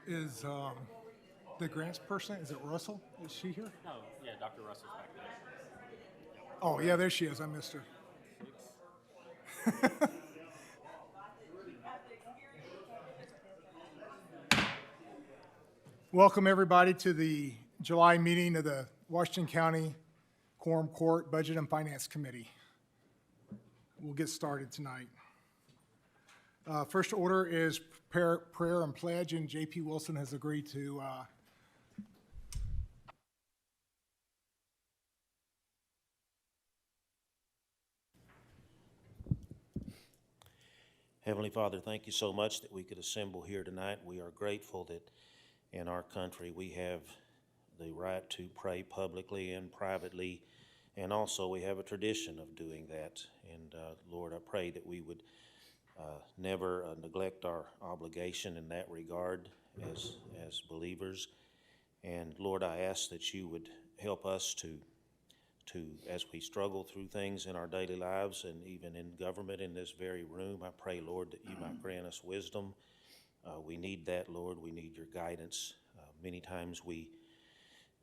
Is the grants person, is it Russell? Is she here? No, yeah, Dr. Russell's back there. Oh, yeah, there she is. I missed her. Welcome, everybody, to the July meeting of the Washington County Quorum Court Budget and Finance Committee. We'll get started tonight. First order is prayer and pledge, and J.P. Wilson has agreed to Heavenly Father, thank you so much that we could assemble here tonight. We are grateful that in our country we have the right to pray publicly and privately, and also we have a tradition of doing that. And Lord, I pray that we would never neglect our obligation in that regard as believers. And Lord, I ask that you would help us to as we struggle through things in our daily lives and even in government in this very room, I pray, Lord, that you might grant us wisdom. We need that, Lord. We need your guidance. Many times we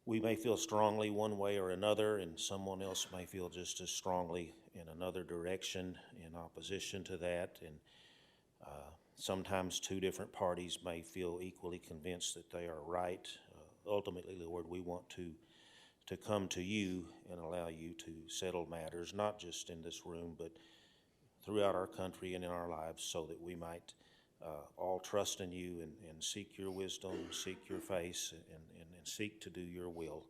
may feel strongly one way or another, and someone else may feel just as strongly in another direction in opposition to that. And sometimes two different parties may feel equally convinced that they are right. Ultimately, Lord, we want to come to you and allow you to settle matters, not just in this room, but throughout our country and in our lives, so that we might all trust in you and seek your wisdom, seek your face, and seek to do your will.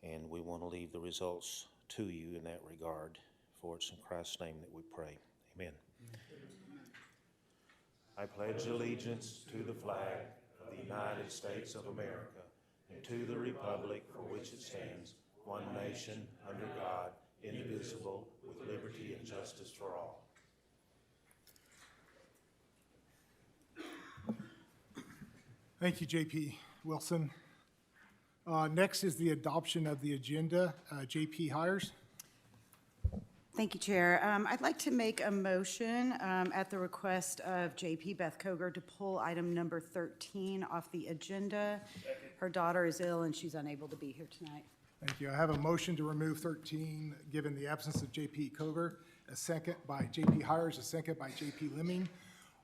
And we want to leave the results to you in that regard. For it's in Christ's name that we pray. Amen. I pledge allegiance to the flag of the United States of America and to the republic for which it stands, one nation, under God, indivisible, with liberty and justice for all. Thank you, J.P. Wilson. Next is the adoption of the agenda. J.P. Hires. Thank you, Chair. I'd like to make a motion at the request of J.P. Beth Koger to pull item number 13 off the agenda. Her daughter is ill and she's unable to be here tonight. Thank you. I have a motion to remove 13, given the absence of J.P. Koger. A second by J.P. Hires, a second by J.P. Lemming.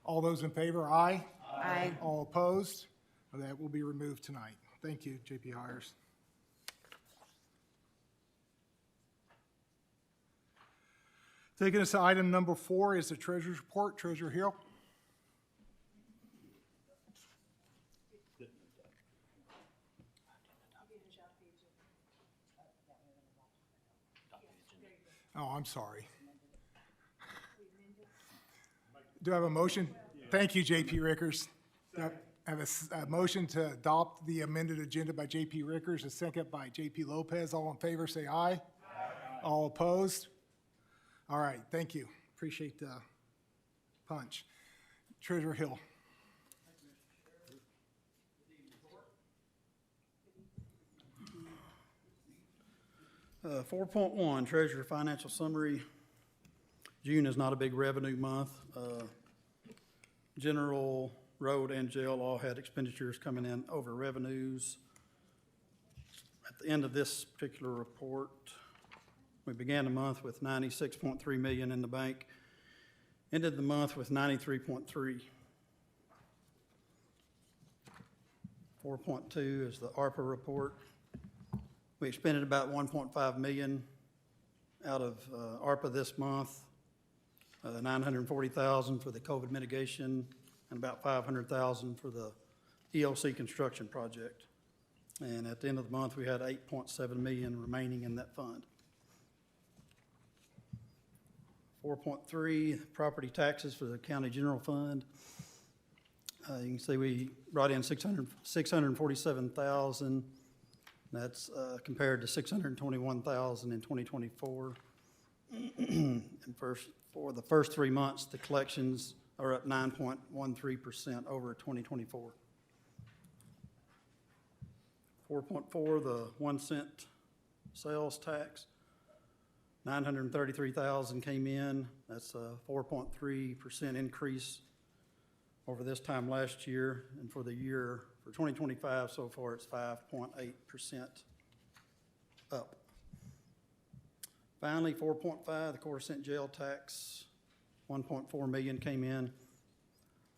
All those in favor, aye. Aye. All opposed? That will be removed tonight. Thank you, J.P. Hires. Taking us to item number 4 is the Treasurer's Report. Treasurer Hill. Oh, I'm sorry. Do I have a motion? Thank you, J.P. Rickers. I have a motion to adopt the amended agenda by J.P. Rickers, a second by J.P. Lopez. All in favor, say aye. Aye. All opposed? All right, thank you. Appreciate the punch. Treasurer Hill. 4.1, Treasurer Financial Summary. June is not a big revenue month. General, road, and jail all had expenditures coming in over revenues. At the end of this particular report, we began the month with $96.3 million in the bank, ended the month with $93.3. 4.2 is the ARPA report. We expended about $1.5 million out of ARPA this month, $940,000 for the COVID mitigation, and about $500,000 for the ELC construction project. And at the end of the month, we had $8.7 million remaining in that fund. 4.3, property taxes for the county general fund. You can see we brought in $647,000. That's compared to $621,000 in 2024. And for the first 3 months, the collections are up 9.13% over 2024. 4.4, the 1 cent sales tax. 933,000 came in. That's a 4.3% increase over this time last year. And for the year, For 2025, so far, it's 5.8% up. Finally, 4.5, the quarter cent jail tax, 1.4 million came in,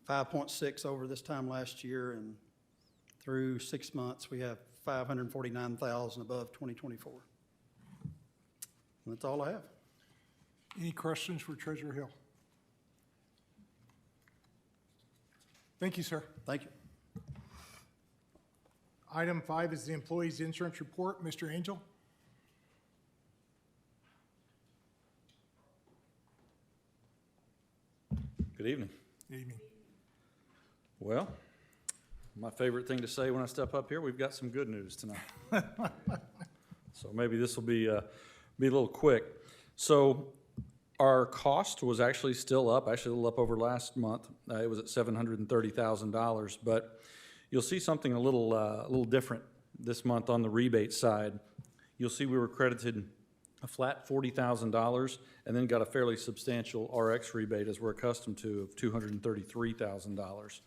5.6 over this time last year, and through 6 months, we have 549,000 above 2024. And that's all I have. Any questions for Treasurer Hill? Thank you, sir. Thank you. Item 5 is the employee's insurance report. Mr. Angel? Good evening. Evening. Well, my favorite thing to say when I step up here, we've got some good news tonight. So maybe this will be a little quick. So our cost was actually still up, actually a little up over last month. It was at $730,000, but you'll see something a little different this month on the rebate side. You'll see we were credited a flat $40,000 and then got a fairly substantial RX rebate, as we're accustomed to, of $233,000.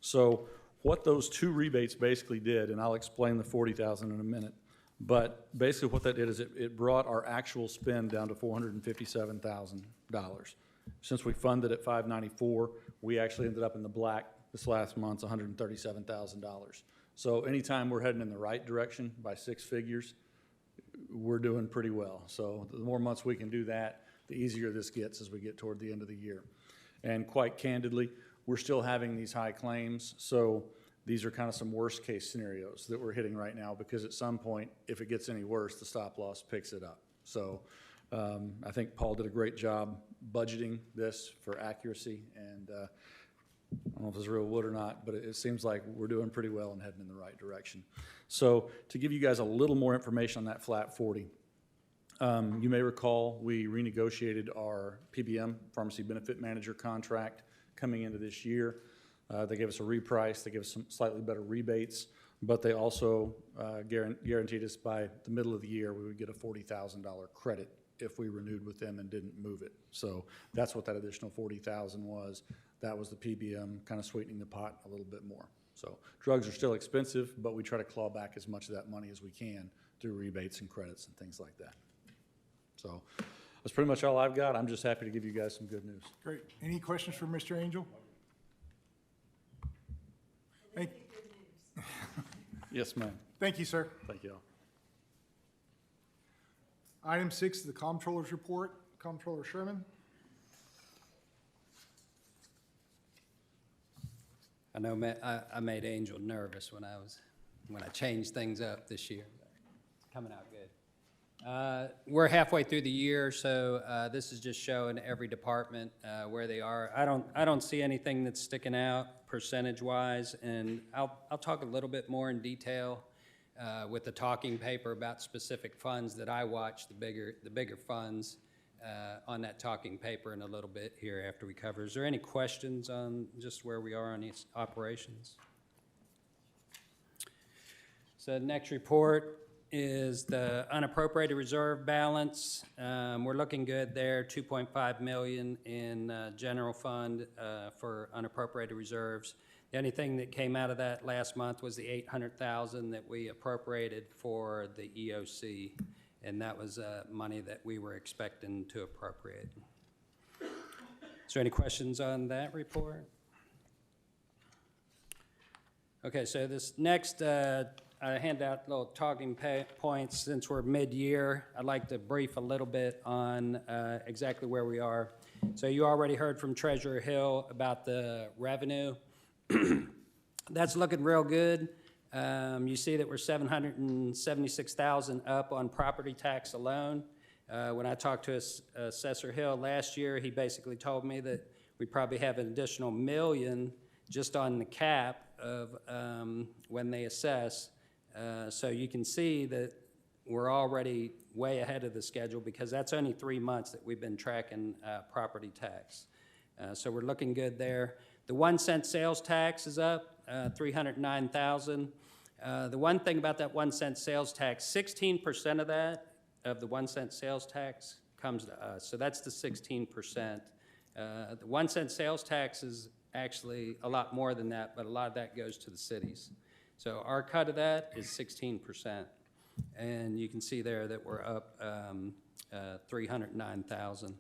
So what those two rebates basically did, and I'll explain the $40,000 in a minute, but basically what that did is it brought our actual spend down to $457,000. Since we funded at $594, we actually ended up in the black this last month's $137,000. So anytime we're heading in the right direction by 6 figures, we're doing pretty well. So the more months we can do that, the easier this gets as we get toward the end of the year. And quite candidly, we're still having these high claims, so these are kind of some worst case scenarios that we're hitting right now, because at some point, if it gets any worse, the stop loss picks it up. So I think Paul did a great job budgeting this for accuracy, and I don't know if it's real wood or not, but it seems like we're doing pretty well and heading in the right direction. So to give you guys a little more information on that flat 40, you may recall we renegotiated our PBM, Pharmacy Benefit Manager contract, coming into this year. They gave us a reprice, they gave us some slightly better rebates, but they also guaranteed us by the middle of the year we would get a $40,000 credit if we renewed with them and didn't move it. So that's what that additional $40,000 was. That was the PBM kind of sweetening the pot a little bit more. So drugs are still expensive, but we try to claw back as much of that money as we can through rebates and credits and things like that. So that's pretty much all I've got. I'm just happy to give you guys some good news. Great. Any questions for Mr. Angel? Thank, Yes, ma'am. thank you, sir. Thank you all. Item 6 is the Comptroller's report. Comptroller Sherman? I know I made Angel nervous when I changed things up this year. It's coming out good. We're halfway through the year, so this is just showing every department where they are. I don't see anything that's sticking out percentage-wise, and I'll talk a little bit more in detail with the talking paper about specific funds that I watch, the bigger funds on that talking paper in a little bit here after we cover. Is there any questions on just where we are on these operations? So the next report is the unappropriated reserve balance. We're looking good there, 2.5 million in general fund for unappropriated reserves. The only thing that came out of that last month was the 800,000 that we appropriated for the EOC, and that was money that we were expecting to appropriate. Is there any questions on that report? Okay, so this next, I hand out little talking points. Since we're mid-year, I'd like to brief a little bit on exactly where we are. So you already heard from Treasurer Hill about the revenue. That's looking real good. You see that we're 776,000 up on property tax alone. When I talked to Assessor Hill last year, he basically told me that we probably have an additional $1 million just on the cap of when they assess. So you can see that we're already way ahead of the schedule, because that's only 3 months that we've been tracking property tax. So we're looking good there. The 1 cent sales tax is up, 309,000. The one thing about that 1 cent sales tax, 16% of that, of the 1 cent sales tax, comes to us. So that's the 16%. The 1 cent sales tax is actually a lot more than that, but a lot of that goes to the cities. So our cut of that is 16%. And you can see there that we're up 309,000.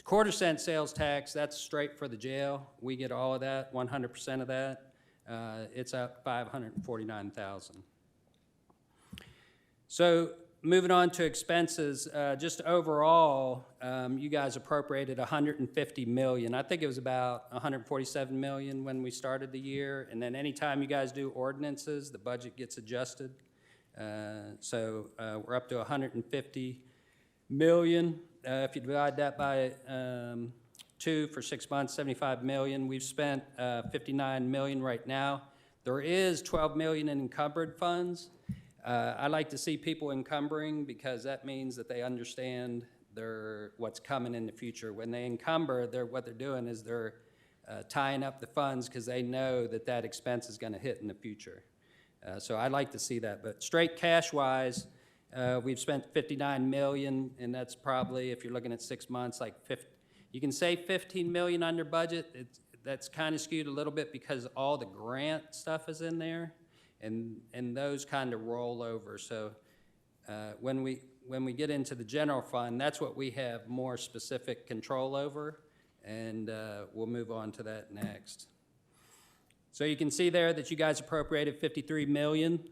Quarter cent sales tax, that's straight for the jail. We get all of that, 100% of that. It's up 549,000. So moving on to expenses, just overall, you guys appropriated 150 million. I think it was about 147 million when we started the year. And then anytime you guys do ordinances, the budget gets adjusted. So we're up to 150 million. If you divide that by 2 for 6 months, 75 million. We've spent 59 million right now. There is 12 million in encumbered funds. I like to see people encumbering because that means that they understand what's coming in the future. When they encumber, what they're doing is they're tying up the funds because they know that that expense is going to hit in the future. So I like to see that. But straight cash-wise, we've spent 59 million, and that's probably, if you're looking at 6 months, like you can say 15 million under budget. That's kind of skewed a little bit because all the grant stuff is in there, and those kind of roll over. So when we get into the general fund, that's what we have more specific control over, and we'll move on to that next. So you can see there that you guys appropriated 53 million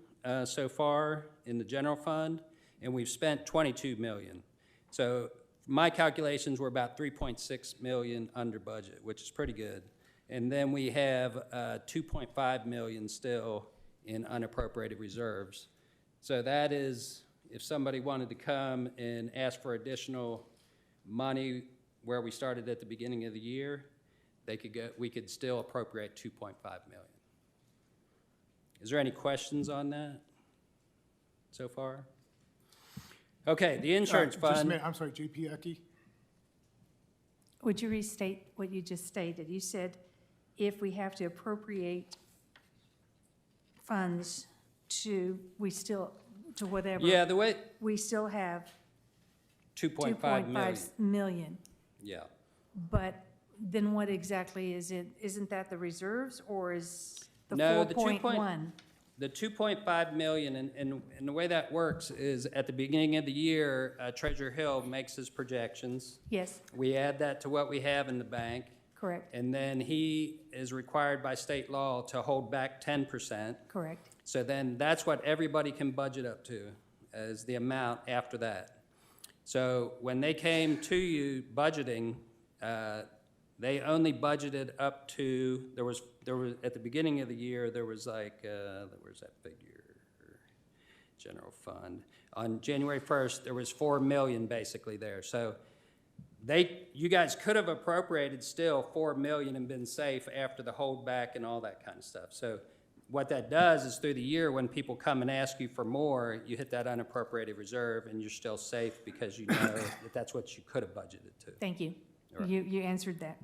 so far in the general fund, and we've spent 22 million. So my calculations were about 3.6 million under budget, which is pretty good. And then we have 2.5 million still in unappropriated reserves. So that is, if somebody wanted to come and ask for additional money where we started at the beginning of the year, we could still appropriate 2.5 million. Is there any questions on that so far? Okay, the insurance Just a fund. minute, I'm sorry, JP Ecke? Would you restate what you just stated? You said if we have to appropriate funds to whatever. Yeah, the way, We still have 2.5 million. 2.5 million. Yeah. But then what exactly is it? Isn't that the reserves or is the No, the 4.1? The 2.5 million, and the way that works is at the beginning of the year, Treasurer Hill makes his projections. Yes, We add that to what we have in the bank, correct, and then he is required by state law to hold back 10%. correct. So then that's what everybody can budget up to, as the amount after that. So when they came to you budgeting, they only budgeted up to, there was, at the beginning of the year, there was like, where's that figure? General fund. On January 1st, there was 4 million basically there. So you guys could have appropriated still 4 million and been safe after the holdback and all that kind of stuff. So what that does is through the year, when people come and ask you for more, you hit that unappropriated reserve and you're still safe because you know that that's what you could have budgeted to. Thank you. All right. You answered that.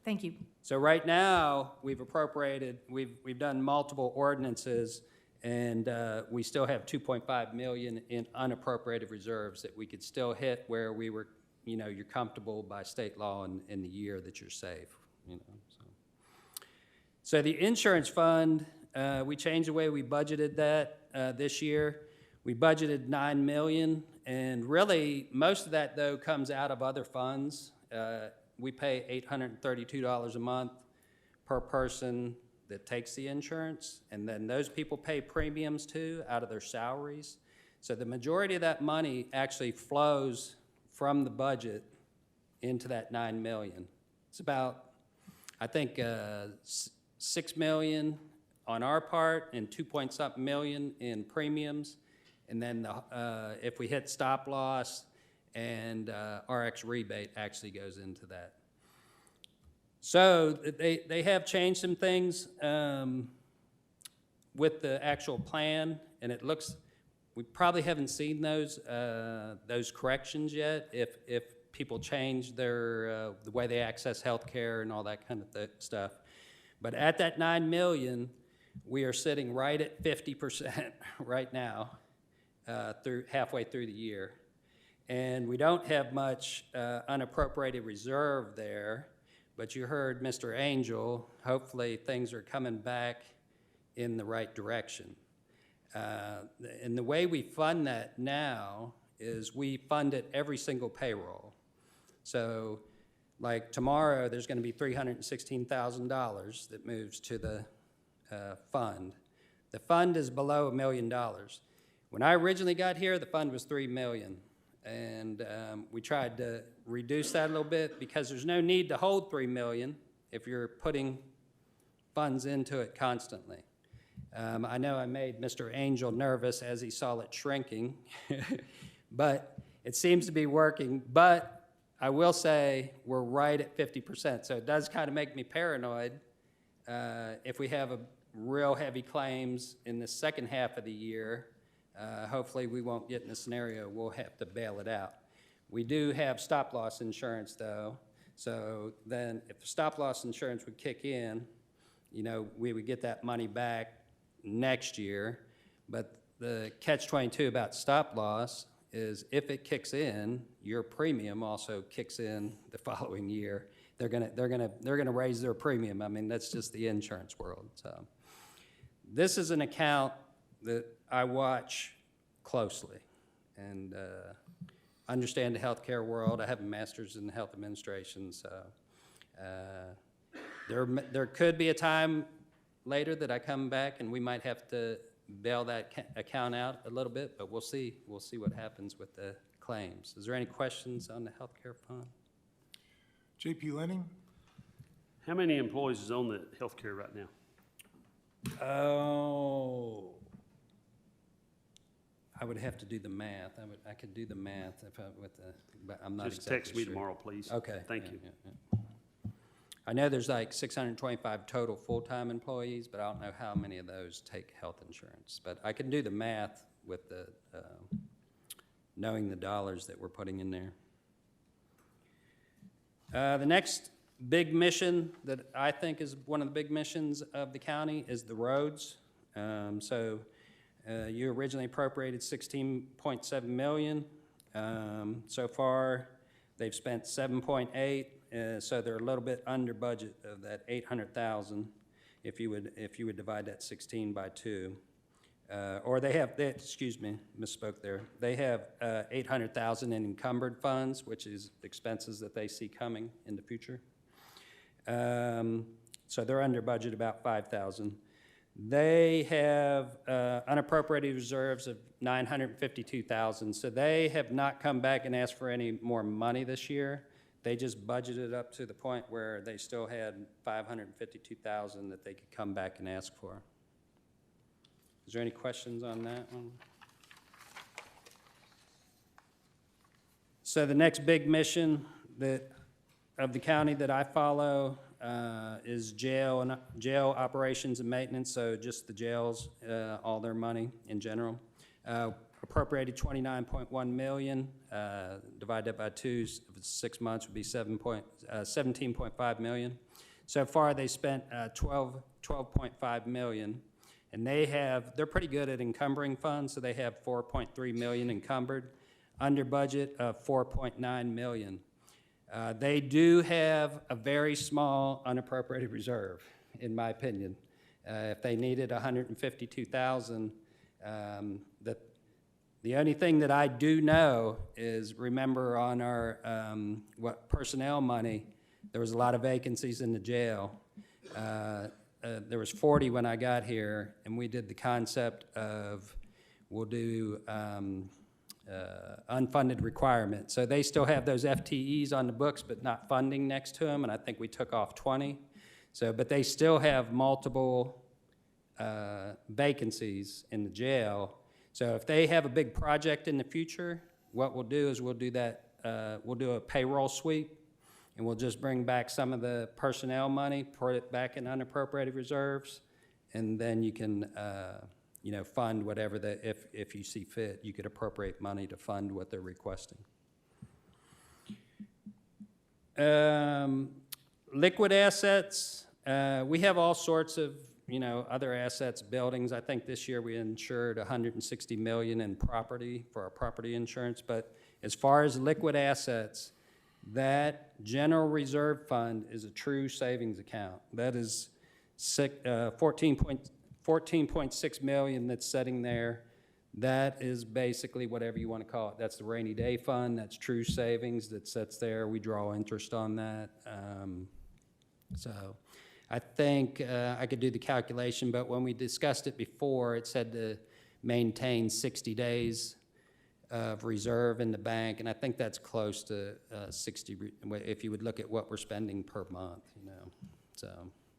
Thank you. So right now, we've appropriated, we've done multiple ordinances, and we still have 2.5 million in unappropriated reserves that we could still hit where we were, you're comfortable by state law in the year that you're safe, So the insurance fund, we changed the way we budgeted that this year. We budgeted 9 million, and really, most of that, though, comes out of other funds. We pay $832 a month per person that takes the insurance, and then those people pay premiums too out of their salaries. So the majority of that money actually flows from the budget into that 9 million. It's about, I think, 6 million on our part and 2-point-something million in premiums, and then if we hit stop loss, and RX rebate actually goes into that. So they have changed some things with the actual plan, and it looks, we probably haven't seen those corrections yet if people change the way they access health care and all that kind of stuff. But at that 9 million, we are sitting right at 50% right now, halfway through the year. And we don't have much unappropriated reserve there, but you heard Mr. Angel, hopefully things are coming back in the right direction. And the way we fund that now is we fund it every single payroll. So like tomorrow, there's going to be $316,000 that moves to the fund. The fund is below $1 million. When I originally got here, the fund was $3 million. And we tried to reduce that a little bit because there's no need to hold $3 million if you're putting funds into it constantly. I know I made Mr. Angel nervous as he saw it shrinking, but it seems to be working. But I will say we're right at 50%, so it does kind of make me paranoid if we have a real heavy claims in the second half of the year. Hopefully we won't get in a scenario we'll have to bail it out. We do have stop-loss insurance, though, so then if stop-loss insurance would kick in, you know, we would get that money back next year. But the catch-22 about stop-loss is if it kicks in, your premium also kicks in the following year. They're gonna raise their premium. I mean, that's just the insurance world. So this is an account that I watch closely and understand the healthcare world. I have a master's in health administration, so there could be a time later that I come back and we might have to bail that account out a little bit, but we'll see. We'll see what happens with the claims. Is there any questions on the healthcare fund? JP Lenning? How many employees is on the healthcare right now? Oh, I would have to do the math. I could do the math if I, but I'm not Just exactly text me sure. tomorrow, please. Okay. Thank yeah, you. yeah, yeah. I know there's like 625 total full-time employees, but I don't know how many of those take health insurance. But I can do the math with the, knowing the dollars that we're putting in there. The next big mission that I think is one of the big missions of the county is the roads. You originally appropriated $16.7 million. So far, they've spent 7.8. So they're a little bit under budget of that 800,000 if you would divide that 16 by 2. Or excuse me, misspoke there. They have 800,000 in encumbered funds, which is expenses that they see coming in the future. So they're under budget about 5,000. They have unappropriated reserves of 952,000. So they have not come back and asked for any more money this year. They just budgeted up to the point where they still had 552,000 that they could come back and ask for. Is there any questions on that one? So the next big mission of the county that I follow is jail operations and maintenance. So just the jails, all their money in general. Appropriated $29.1 million, divided by 2, 6 months would be 17.5 million. So far, they spent 12.5 million, and they're pretty good at encumbering funds, so they have 4.3 million encumbered, under budget of 4.9 million. They do have a very small unappropriated reserve, in my opinion. If they needed 152,000, the only thing that I do know is, remember on our personnel money, there was a lot of vacancies in the jail. There was 40 when I got here, and we did the concept of we'll do unfunded requirements. So they still have those FTEs on the books, but not funding next to them, and I think we took off 20. So, but they still have multiple vacancies in the jail. So if they have a big project in the future, what we'll do is we'll do a payroll sweep, and we'll just bring back some of the personnel money, put it back in unappropriated reserves, and then you can, fund whatever if you see fit, you could appropriate money to fund what they're requesting. Liquid assets, we have all sorts of other assets, buildings. I think this year we insured $160 million in property for our property insurance. But as far as liquid assets, that general reserve fund is a true savings account. That is 14.6 million that's sitting there, that is basically whatever you want to call it. That's the rainy day fund, that's true savings that sits there. We draw interest on that. So I think I could do the calculation, but when we discussed it before, it said to maintain 60 days of reserve in the bank, and I think that's close to 60, if you would look at what we're spending per month, you know. So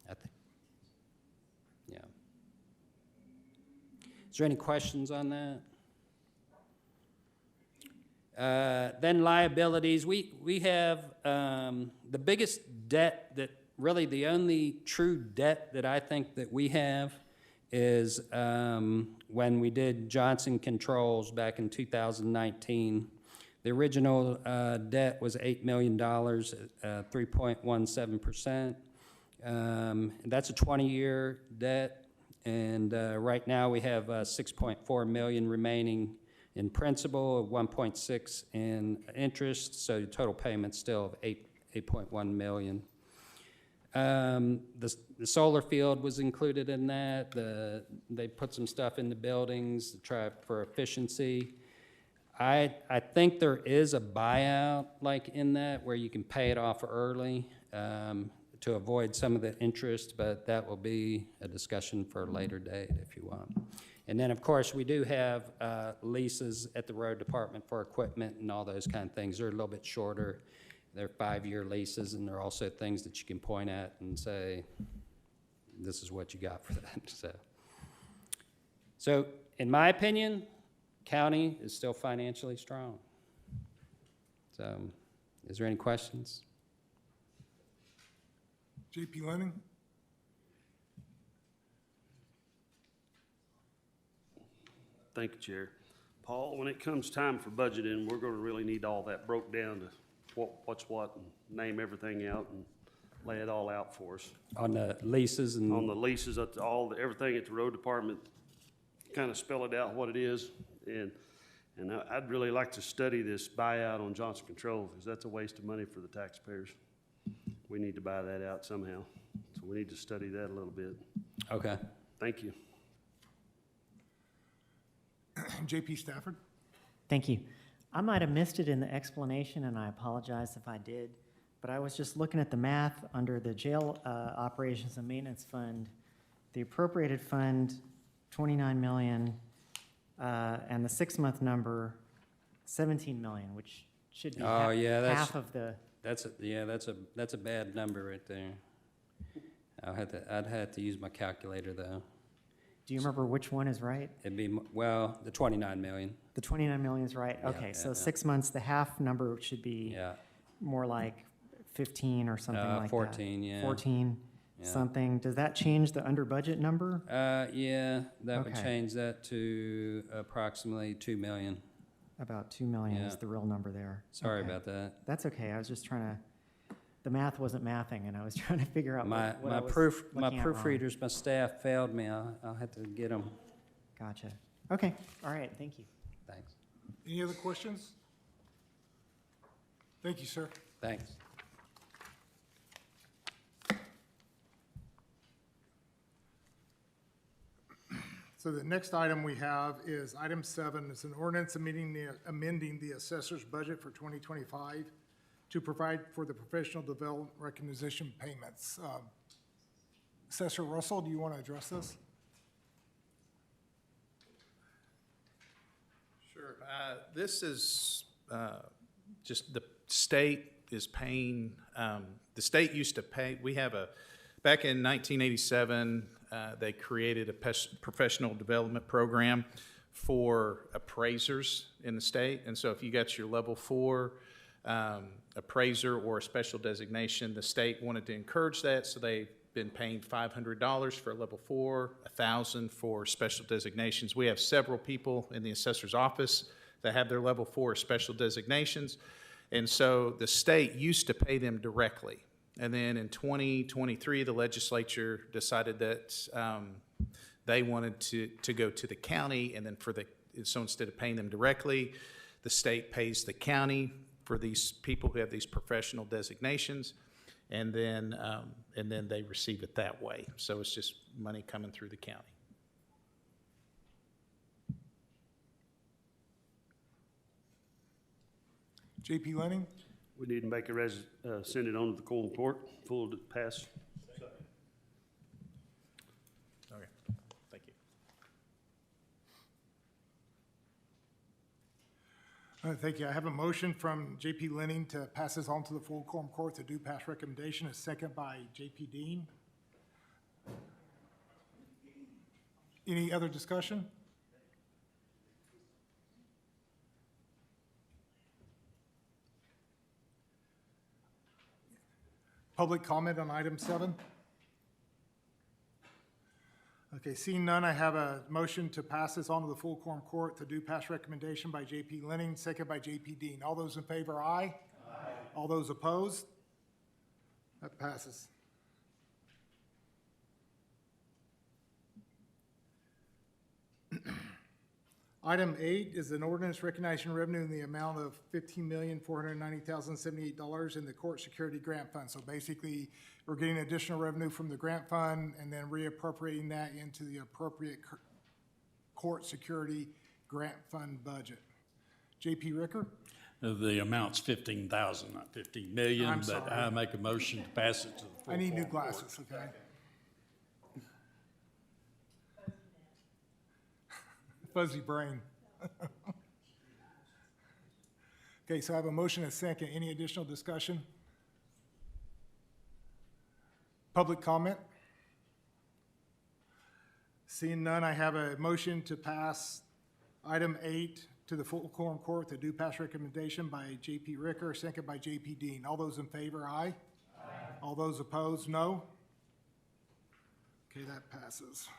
I think, yeah. Is there any questions on that? Then liabilities, we have the biggest debt that, really the only true debt that I think that we have is when we did Johnson Controls back in 2019. The original debt was $8 million, 3.17%. That's a 20-year debt, and right now we have 6.4 million remaining in principal, of 1.6 in interest, so the total payment's still of 8.1 million. The solar field was included in that. They put some stuff in the buildings to try for efficiency. I think there is a buyout like in that where you can pay it off early to avoid some of the interest, but that will be a discussion for a later date if you want. And then, of course, we do have leases at the road department for equipment and all those kind of things. They're a little bit shorter. They're 5-year leases, and they're also things that you can point at and say, this is what you got for that. So in my opinion, county is still financially strong. So is there any questions? J.P. Lennon? Thank you, Chair. Paul, when it comes time for budgeting, we're gonna really need all that broke down to what's what, and name everything out and lay it all out for us. On the leases and... On the leases, everything at the road department, kind of spell it out what it is. And I'd really like to study this buyout on Johnson Controls, because that's a waste of money for the taxpayers. We need to buy that out somehow. So we need to study that a little bit. Okay. Thank you. J.P. Stafford? Thank you. I might have missed it in the explanation, and I apologize if I did, but I was just looking at the math under the jail operations and maintenance fund. The appropriated fund, 29 million, and the 6-month number, 17 million, which should be half of the. That's a bad number right there. I'd have to use my calculator though. Do you remember which one is right? It'd be, well, the 29 million. The 29 million is right? Okay, so 6 months, the half number should be Yeah. more like 15 or something like that. 14, yeah. 14 Yeah. something. Does that change the under budget number? Yeah, that would Okay. change that to approximately 2 million. About 2 million is Yeah. the real number there. Sorry Okay. about that. That's okay. I was just trying to, the math wasn't mathing, and I was trying to figure out My what I was my looking at wrong. proofreaders, my staff failed me. I'll have to get them. Gotcha. Okay, all right, thank you. Thanks. Any other questions? Thank you, sir. Thanks. So the next item we have is item 7. It's an ordinance amending the assessor's budget for 2025 to provide for the professional development recognition payments. Assessor Russell, do you want to address this? Sure. This is just the state is paying, the state used to pay, back in 1987, they created a professional development program for appraisers in the state. And so if you got your level 4 appraiser or a special designation, the state wanted to encourage that, so they've been paying $500 for level 4, $1,000 for special designations. We have several people in the assessor's office that have their level 4 special designations, and so the state used to pay them directly. And then in 2023, the legislature decided that they wanted to go to the county, and then so instead of paying them directly, the state pays the county for these people who have these professional designations, and then they receive it that way. So it's just money coming through the county. JP Lenning, We need to make send it on to the Quorum Court, full to pass. Okay, thank you. thank you. I have a motion from JP Lenning to pass this on to the full quorum court to do pass recommendation, a second by JP Dean. Any other discussion? Public comment on item 7? Okay, seeing none, I have a motion to pass this on to the full quorum court to do pass recommendation by JP Lenning, second by JP Dean. All those in favor, aye? Aye. All those opposed? That passes. Item 8 is an ordinance recognizing revenue in the amount of $15,490,078 in the court security grant fund. So basically, we're getting additional revenue from the grant fund and then reappropriating that into the appropriate court security grant fund budget. JP Ricker? The amount's 15,000, not 15 million. I'm But sorry. I make a motion to pass it to the full. I need new quorum court. glasses, okay? Fuzzy brain. Okay, so I have a motion and a second. Any additional discussion? Public comment? Seeing none, I have a motion to pass item 8 to the full quorum court, the due pass recommendation by JP Ricker, second by JP Dean. All those in favor, aye? Aye. All those opposed, no? Okay, that passes.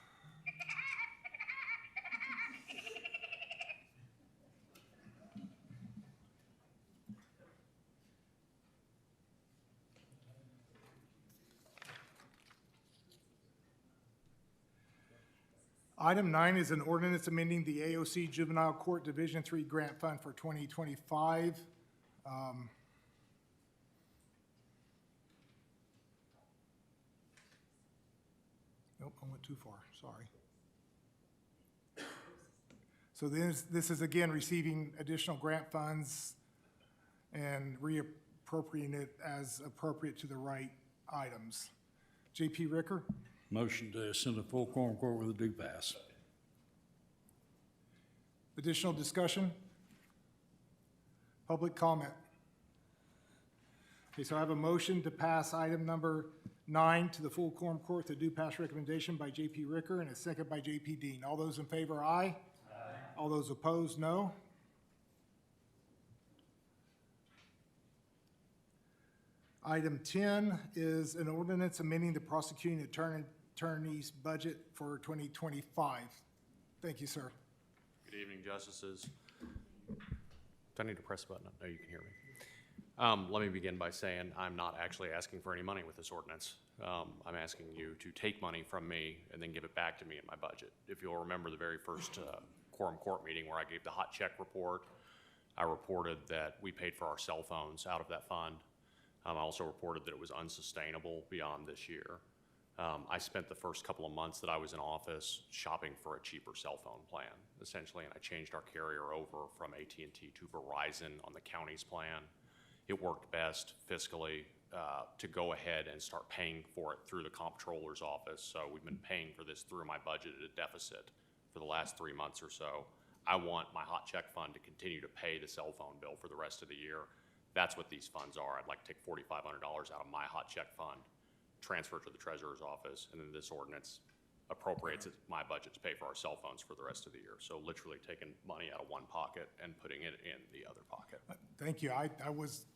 Item 9 is an ordinance amending the AOC Juvenile Court Division III Grant Fund for 2025. Nope, I went too far, sorry. So this is again receiving additional grant funds and reappropriating it as appropriate to the right items. JP Ricker? Motion to send to full quorum court with a due pass. Additional discussion? Public comment? Okay, so I have a motion to pass item number 9 to the full quorum court, the due pass recommendation by JP Ricker and a second by JP Dean. All those in favor, aye? Aye. All those opposed, no? Item 10 is an ordinance amending the prosecuting attorney's budget for 2025. Thank you, sir. Good evening, Justices. Do I need to press a button? No, you can hear me. Let me begin by saying I'm not actually asking for any money with this ordinance. I'm asking you to take money from me and then give it back to me in my budget. If you'll remember the very first quorum court meeting where I gave the hot check report, I reported that we paid for our cell phones out of that fund. I also reported that it was unsustainable beyond this year. I spent the first couple of months that I was in office shopping for a cheaper cell phone plan, essentially, and I changed our carrier over from AT&T to Verizon on the county's plan. It worked best fiscally to go ahead and start paying for it through the comptroller's office. So we've been paying for this through my budget at a deficit for the last 3 months or so. I want my hot check fund to continue to pay the cell phone bill for the rest of the year. That's what these funds are. I'd like to take $4,500 out of my hot check fund, transfer it to the treasurer's office, and then this ordinance appropriates my budget to pay for our cell phones for the rest of the year. So literally taking money out of one pocket and putting it in the other pocket. Thank you. I was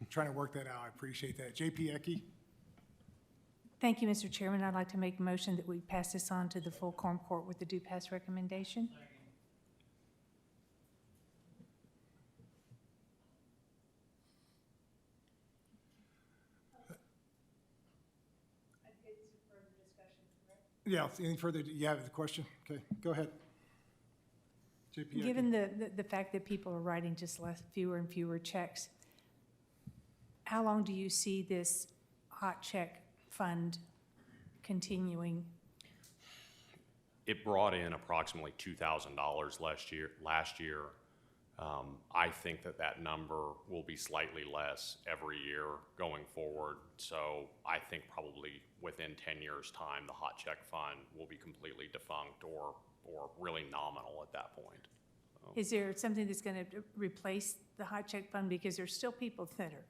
trying to work that out. I appreciate that. JP Ecke? Thank you, Mr. Chairman. I'd like to make a motion that we pass this on to the full quorum court with the due pass recommendation. Yeah, any further, you have the question? Okay, go ahead. JP Ecke. Given the fact that people are writing just fewer and fewer checks, how long do you see this hot check fund continuing? It brought in approximately $2,000 last year. I think that that number will be slightly less every year going forward. So I think probably within 10 years' time, the hot check fund will be completely defunct or really nominal at that point. Is there something that's going to replace the hot check fund? Because there's still people thinner.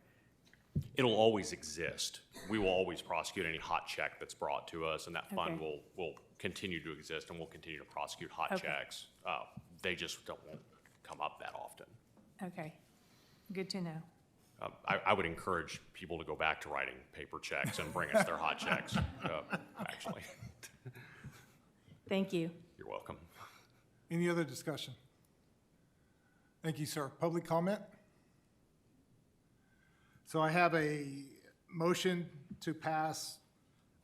It'll always exist. We will always prosecute any hot check that's brought to us, and that fund Okay. will continue to exist, and we'll continue to prosecute hot Okay. checks. They just won't come up that often. Okay, good to know. I would encourage people to go back to writing paper checks and bring us their hot checks, actually. Thank you. You're welcome. Any other discussion? Thank you, sir. Public comment? So I have a motion to pass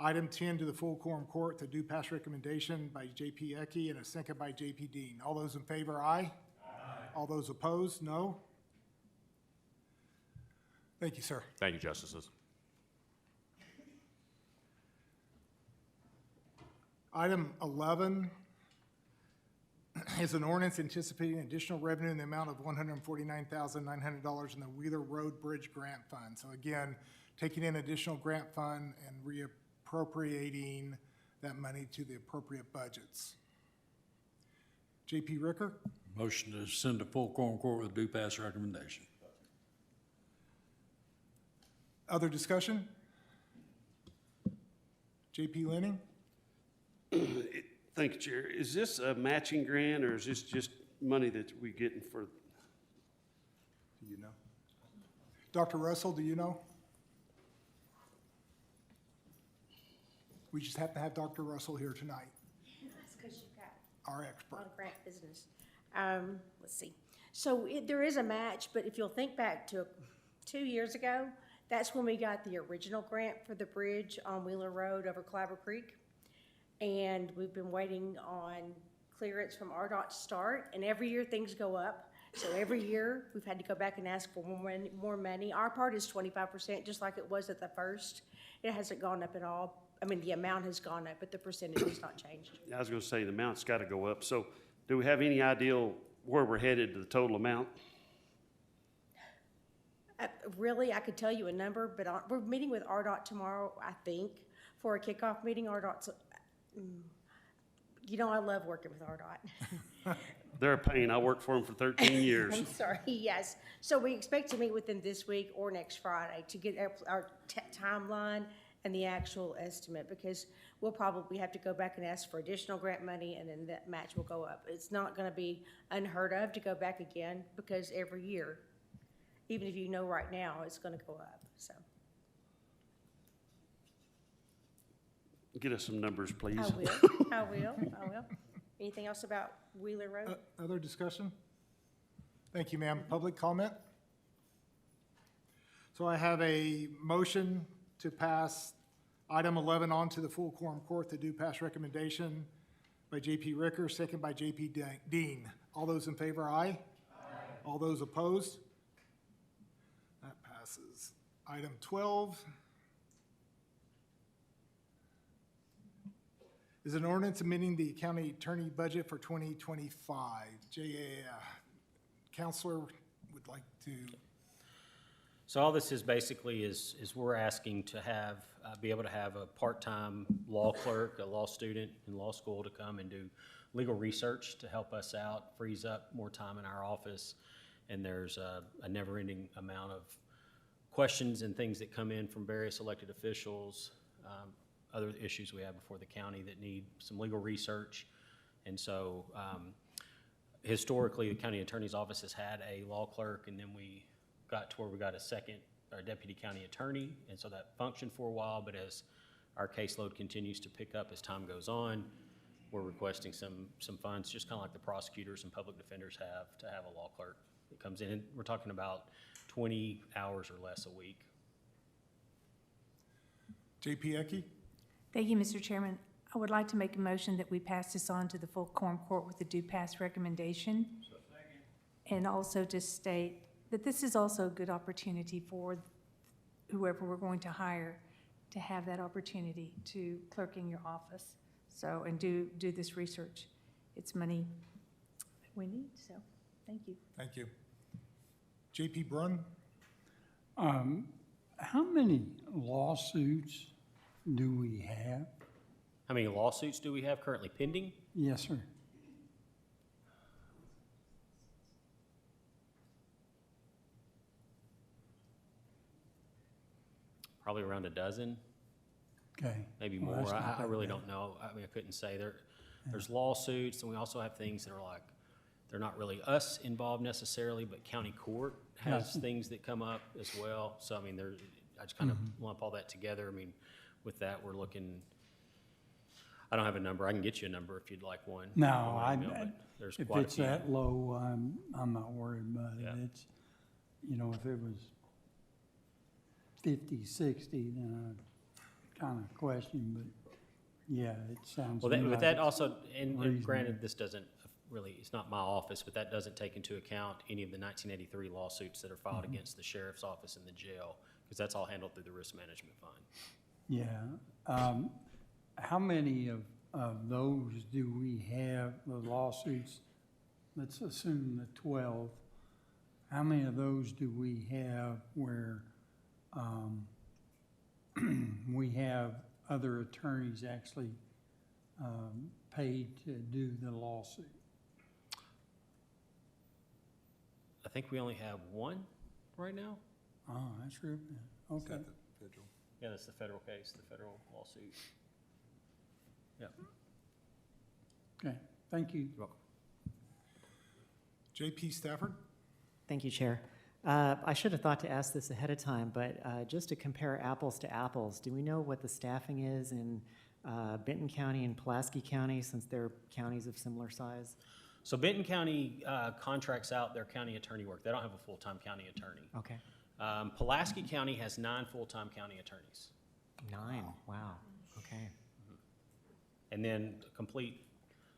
item 10 to the full quorum court to do pass recommendation by J.P. Ecke and a second by J.P. Dean. All those in favor, aye? Aye. All those opposed, no? Thank you, sir. Thank you, Justices. Item 11 is an ordinance anticipating additional revenue in the amount of $149,900 in the Wheeler Road Bridge Grant Fund. So again, taking in additional grant fund and reappropriating that money to the appropriate budgets. J.P. Ricker? Motion to send to full quorum court with due pass recommendation. Other discussion? J.P. Lenning? Thank you, Chair. Is this a matching grant, or is this just money that we getting for? Do you know? Dr. Russell, do you know? We just happen to have Dr. Russell here tonight, That's because you've got our a lot expert. of grant business. Let's see. So there is a match, but if you'll think back to 2 years ago, that's when we got the original grant for the bridge on Wheeler Road over Clabber Creek. And we've been waiting on clearance from RDOT to start, and every year things go up. So every year, we've had to go back and ask for more money. Our part is 25%, just like it was at the first. It hasn't gone up at all. I mean, the amount has gone up, but the percentage has not changed. I was gonna say, the amount's gotta go up. So do we have any idea where we're headed to the total amount? Really, I could tell you a number, but we're meeting with RDOT tomorrow, I think, for a kickoff meeting. RDOT's, you know, I love working with RDOT. They're a pain. I worked for them for 13 years. I'm sorry, yes. So we expect to meet with them this week or next Friday to get our timeline and the actual estimate, because we'll probably have to go back and ask for additional grant money, and then that match will go up. It's not gonna be unheard of to go back again, because every year, even if you know right now, it's gonna go up, so. Get us some numbers, please. I will. Anything else about Wheeler Road? Other discussion? Thank you, ma'am. Public comment? So I have a motion to pass item 11 on to the full quorum court to do pass recommendation by J.P. Ricker, second by J.P. Dean. All those in favor, aye? Aye. All those opposed? That passes. Item 12 is an ordinance amending the county attorney budget for 2025. Counselor would like to, So all this is basically is we're asking to have, be able to have a part-time law clerk, a law student in law school to come and do legal research to help us out, frees up more time in our office. And there's a never-ending amount of questions and things that come in from various elected officials, other issues we have before the county that need some legal research. And so historically, the county attorney's office has had a law clerk, and then we got to where we got a second, or deputy county attorney, and so that functioned for a while, but as our caseload continues to pick up as time goes on, we're requesting some funds, just kind of like the prosecutors and public defenders have, to have a law clerk that comes in. And we're talking about 20 hours or less a week. J.P. Ecke? Thank you, Mr. Chairman. I would like to make a motion that we pass this on to the full quorum court with the due pass recommendation. And also to state that this is also a good opportunity for whoever we're going to hire to have that opportunity to clerk in your office. So, and do this research. It's money we need, so thank you. Thank you. JP Brun? How many lawsuits do we have? How many lawsuits do we have currently pending? Yes, sir. Probably around a dozen, Okay. maybe Well, more. that's not I that really bad. don't know. I mean, I couldn't say. There's lawsuits, and we also have things that are like, they're not really us involved necessarily, but county court has Gotcha. things that come up as well. So, I mean, I just kind of lump all that together. I mean, with that, we're looking, I don't have a number. I can get you a number if you'd like one. No, on my email, but there's if quite a it's few. that low, I'm not worried about it. Yeah. It's, you know, if it was 50, 60, then I'd kind of question, but yeah, it sounds Well, to me but like that it's also, and reasonable. granted, this doesn't really, it's not my office, but that doesn't take into account any of the 1983 lawsuits that are filed against the sheriff's office and the jail, because that's all handled through the risk management fund. Yeah. How many of those do we have, the lawsuits? Let's assume the 12. How many of those do we have where we have other attorneys actually paid to do the lawsuit? I think we only have one right now. Oh, that's real good. Okay. Yeah, that's the federal case, the federal lawsuit. Yeah, Okay, thank you. you're welcome. JP Stafford? Thank you, Chair. I should have thought to ask this ahead of time, but just to compare apples to apples, do we know what the staffing is in Benton County and Pulaski County, since they're counties of similar size? So Benton County contracts out their county attorney work. They don't have a full-time county attorney. Okay. Pulaski County has 9 full-time county attorneys. 9, wow, okay. And then complete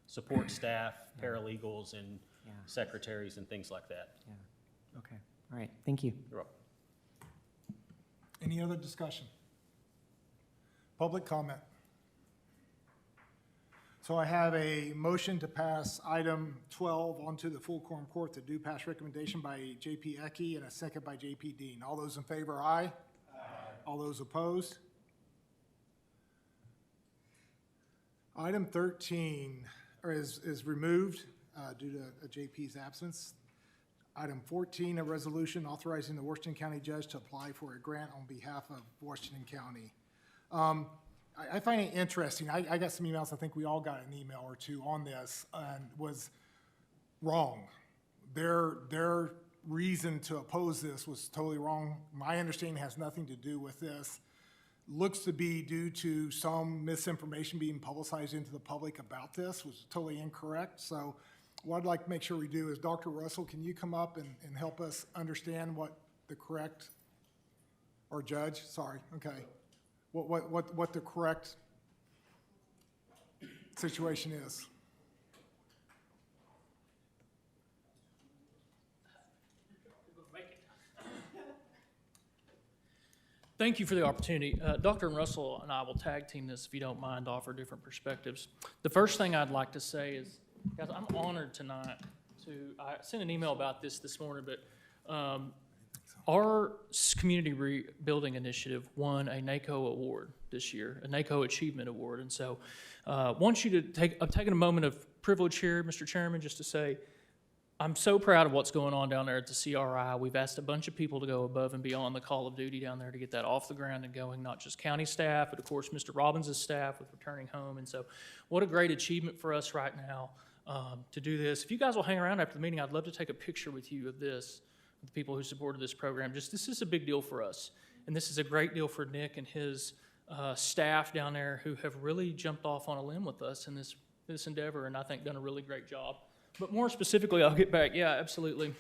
support staff, paralegals, and Yeah. secretaries and things like that. Yeah, okay, all right, thank you. You're welcome. Any other discussion? Public comment? So I have a motion to pass item 12 onto the full quorum court, the due pass recommendation by JP Ecke and a second by JP Dean. All those in favor, aye? Aye. All those opposed? Item 13 is removed due to JP's absence. Item 14, a resolution authorizing the Washington County Judge to apply for a grant on behalf of Washington County. I find it interesting. I got some emails, I think we all got an email or two on this, and was wrong. Their reason to oppose this was totally wrong. My understanding has nothing to do with this. Looks to be due to some misinformation being publicized into the public about this, was totally incorrect. So what I'd like to make sure we do is, Dr. Russell, can you come up and help us understand what the correct, or Judge, sorry, okay. What the correct situation is? Thank you for the opportunity. Dr. Russell and I will tag team this, if you don't mind, to offer different perspectives. The first thing I'd like to say is, guys, I'm honored tonight I sent an email about this morning, but our community rebuilding initiative won a NACO award this year, a NACO Achievement Award. And so I want you to I'm taking a moment of privilege here, Mr. Chairman, just to say, I'm so proud of what's going on down there at the CRI. We've asked a bunch of people to go above and beyond the call of duty down there to get that off the ground and going, not just county staff, but of course Mr. Robbins' staff with returning home. And so what a great achievement for us right now to do this. If you guys will hang around after the meeting, I'd love to take a picture with you of this, with the people who supported this program. Just this is a big deal for us. And this is a great deal for Nick and his staff down there who have really jumped off on a limb with us in this endeavor, and I think done a really great job. But more specifically, I'll get back. Yeah, absolutely.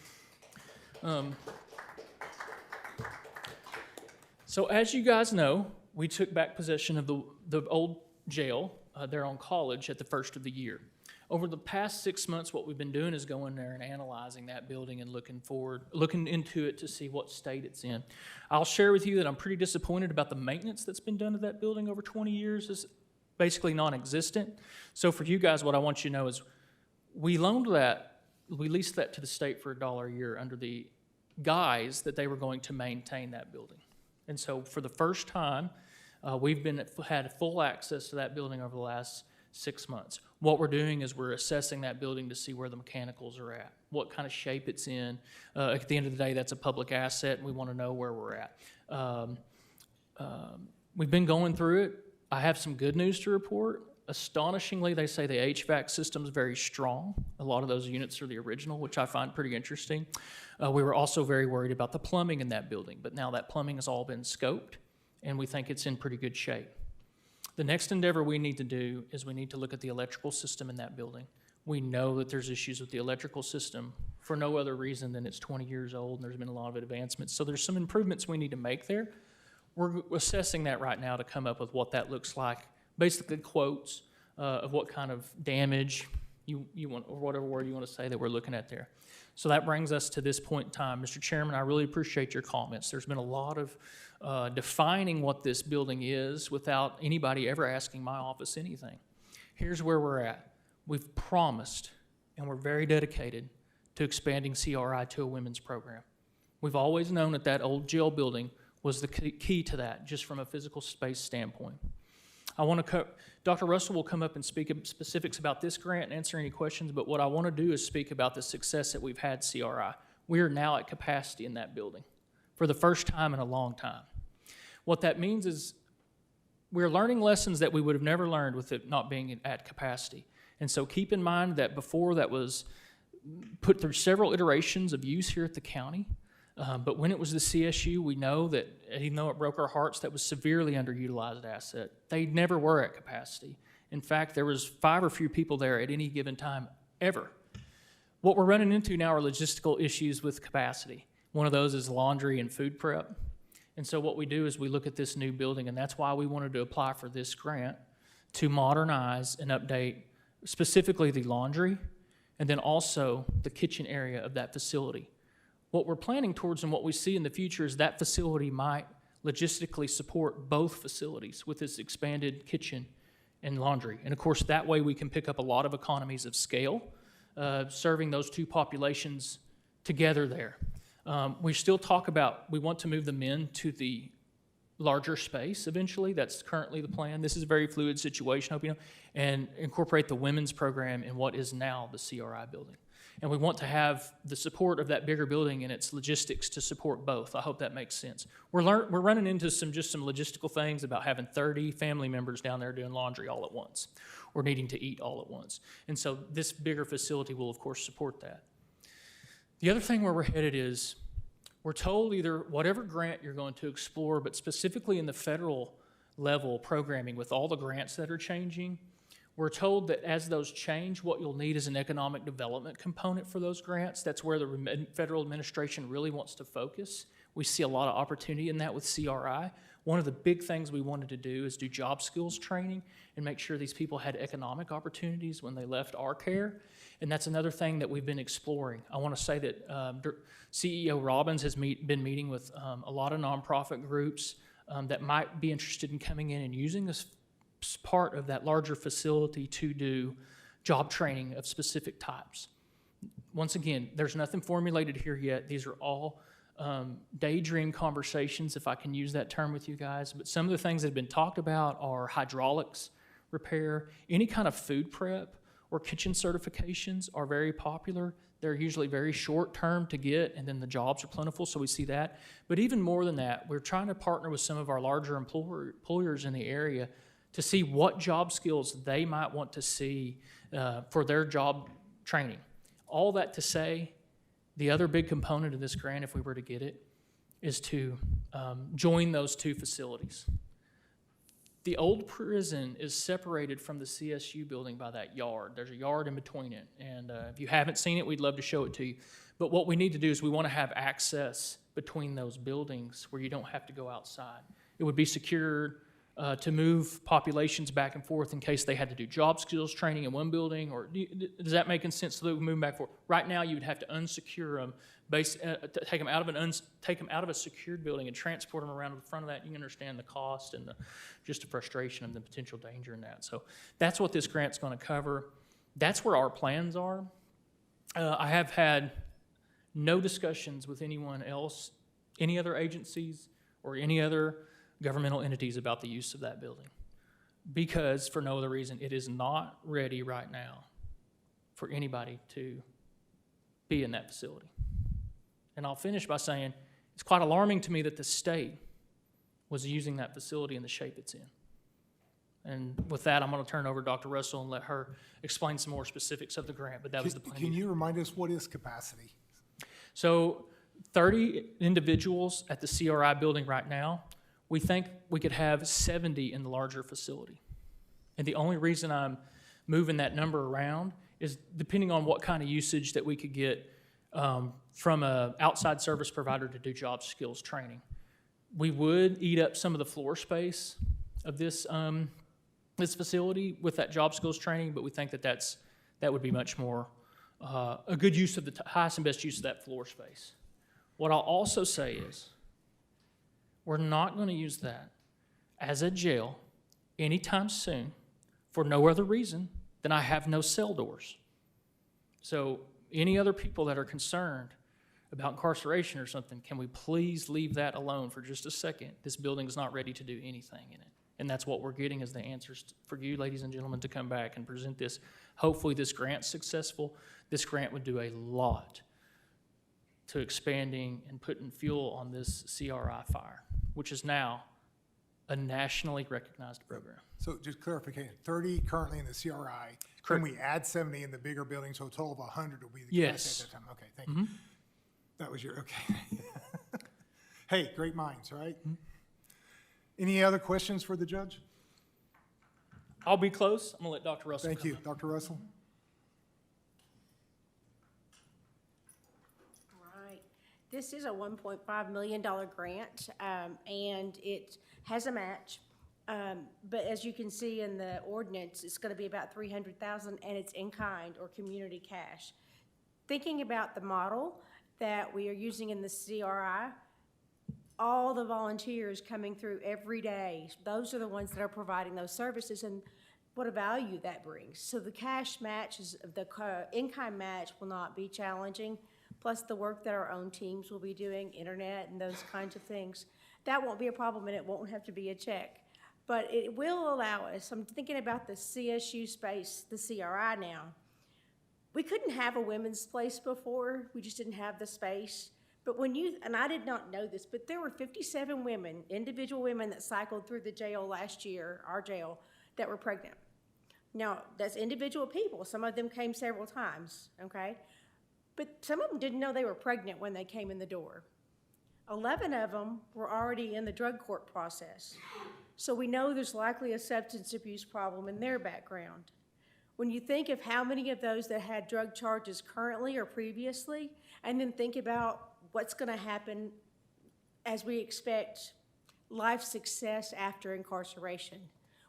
So as you guys know, we took back possession of the old jail there on College at the first of the year. Over the past 6 months, what we've been doing is going there and analyzing that building and looking into it to see what state it's in. I'll share with you that I'm pretty disappointed about the maintenance that's been done to that building over 20 years. It's basically non-existent. So for you guys, what I want you to know is we leased that to the state for $1 a year under the guise that they were going to maintain that building. And so for the first time, we've had full access to that building over the last 6 months. What we're doing is we're assessing that building to see where the mechanicals are at, what kind of shape it's in. At the end of the day, that's a public asset, and we want to know where we're at. We've been going through it. I have some good news to report. Astonishingly, they say the HVAC system is very strong. A lot of those units are the original, which I find pretty interesting. We were also very worried about the plumbing in that building, but now that plumbing has all been scoped, and we think it's in pretty good shape. The next endeavor we need to do is we need to look at the electrical system in that building. We know that there's issues with the electrical system for no other reason than it's 20 years old and there's been a lot of advancements. So there's some improvements we need to make there. We're assessing that right now to come up with what that looks like. Basically quotes of what kind of damage you want, or whatever word you want to say that we're looking at there. So that brings us to this point in time. Mr. Chairman, I really appreciate your comments. There's been a lot of defining what this building is without anybody ever asking my office anything. Here's where we're at. We've promised, and we're very dedicated to expanding CRI to a women's program. We've always known that that old jail building was the key to that, just from a physical space standpoint. Dr. Russell will come up and speak specifics about this grant and answer any questions, but what I want to do is speak about the success that we've had CRI. We are now at capacity in that building for the first time in a long time. What that means is we're learning lessons that we would have never learned with it not being at capacity. And so keep in mind that before that was put through several iterations of use here at the county. But when it was the CSU, we know that even though it broke our hearts, that was severely underutilized asset. They never were at capacity. In fact, there was 5 or few people there at any given time ever. What we're running into now are logistical issues with capacity. One of those is laundry and food prep. And so what we do is we look at this new building, and that's why we wanted to apply for this grant to modernize and update specifically the laundry and then also the kitchen area of that facility. What we're planning towards and what we see in the future is that facility might logistically support both facilities with this expanded kitchen and laundry. And of course, that way we can pick up a lot of economies of scale, serving those two populations together there. We still talk about, we want to move the men to the larger space eventually. That's currently the plan. This is a very fluid situation, hope you know, and incorporate the women's program in what is now the CRI building. And we want to have the support of that bigger building and its logistics to support both. I hope that makes sense. We're running into some logistical things about having 30 family members down there doing laundry all at once or needing to eat all at once. And so this bigger facility will, of course, support that. The other thing where we're headed is we're told either whatever grant you're going to explore, but specifically in the federal level programming with all the grants that are changing, we're told that as those change, what you'll need is an economic development component for those grants. That's where the federal administration really wants to focus. We see a lot of opportunity in that with CRI. One of the big things we wanted to do is do job skills training and make sure these people had economic opportunities when they left our care. And that's another thing that we've been exploring. I want to say that CEO Robbins has been meeting with a lot of nonprofit groups that might be interested in coming in and using this part of that larger facility to do job training of specific types. Once again, there's nothing formulated here yet. These are all daydream conversations, if I can use that term with you guys. But some of the things that have been talked about are hydraulics repair. Any kind of food prep or kitchen certifications are very popular. They're usually very short term to get, and then the jobs are plentiful, so we see that. But even more than that, we're trying to partner with some of our larger employers in the area to see what job skills they might want to see for their job training. All that to say, the other big component of this grant, if we were to get it, is to join those two facilities. The old prison is separated from the CSU building by that yard. There's a yard in between it, and if you haven't seen it, we'd love to show it to you. But what we need to do is we want to have access between those buildings where you don't have to go outside. It would be secured to move populations back and forth in case they had to do job skills training in one building, or does that make sense? So that we move back and forth. Right now, you would have to unsecure them, take them out of a secured building and transport them around to the front of that. You can understand the cost and just the frustration and the potential danger in that. So that's what this grant's going to cover. That's where our plans are. I have had no discussions with anyone else, any other agencies or any other governmental entities about the use of that building. Because, for no other reason, it is not ready right now for anybody to be in that facility. And I'll finish by saying, it's quite alarming to me that the state was using that facility in the shape it's in. And with that, I'm going to turn it over to Dr. Russell and let her explain some more specifics of the grant, but that was the plan. Can you remind us what is capacity? So 30 individuals at the CRI building right now. We think we could have 70 in the larger facility. And the only reason I'm moving that number around is depending on what kind of usage that we could get from an outside service provider to do job skills training. We would eat up some of the floor space of this this facility with that job skills training, but we think that that would be much more a good use of the highest and best use of that floor space. What I'll also say is we're not going to use that as a jail anytime soon for no other reason than I have no cell doors. So any other people that are concerned about incarceration or something, can we please leave that alone for just a second? This building is not ready to do anything in it. And that's what we're getting as the answers for you, ladies and gentlemen, to come back and present this. Hopefully this grant's successful. This grant would do a lot to expanding and putting fuel on this CRI fire, which is now a nationally recognized program. So just clarification, 30 currently in the CRI. Can Correct. we add 70 in the bigger building, so a total of 100 will be the Yes. capacity at that time? Okay, thank you. That was your, okay. Hey, great minds, right? Any other questions for the judge? I'll be close. I'm going to let Dr. Russell Thank come you. up. Dr. Russell? Right. This is a $1.5 million grant, and it has a match. But as you can see in the ordinance, it's going to be about $300,000, and it's in kind or community cash. Thinking about the model that we are using in the CRI, all the volunteers coming through every day, those are the ones that are providing those services, and what a value that brings. So the cash match, the in-kind match will not be challenging, plus the work that our own teams will be doing, internet and those kinds of things. That won't be a problem, and it won't have to be a check. But it will allow us, I'm thinking about the CSU space, the CRI now. We couldn't have a women's place before, we just didn't have the space. But when you, and I did not know this, but there were 57 women, individual women that cycled through the jail last year, our jail, that were pregnant. Now, that's individual people. Some of them came several times, okay? But some of them didn't know they were pregnant when they came in the door. 11 of them were already in the drug court process. So we know there's likely a substance abuse problem in their background. When you think of how many of those that had drug charges currently or previously, and then think about what's going to happen as we expect life success after incarceration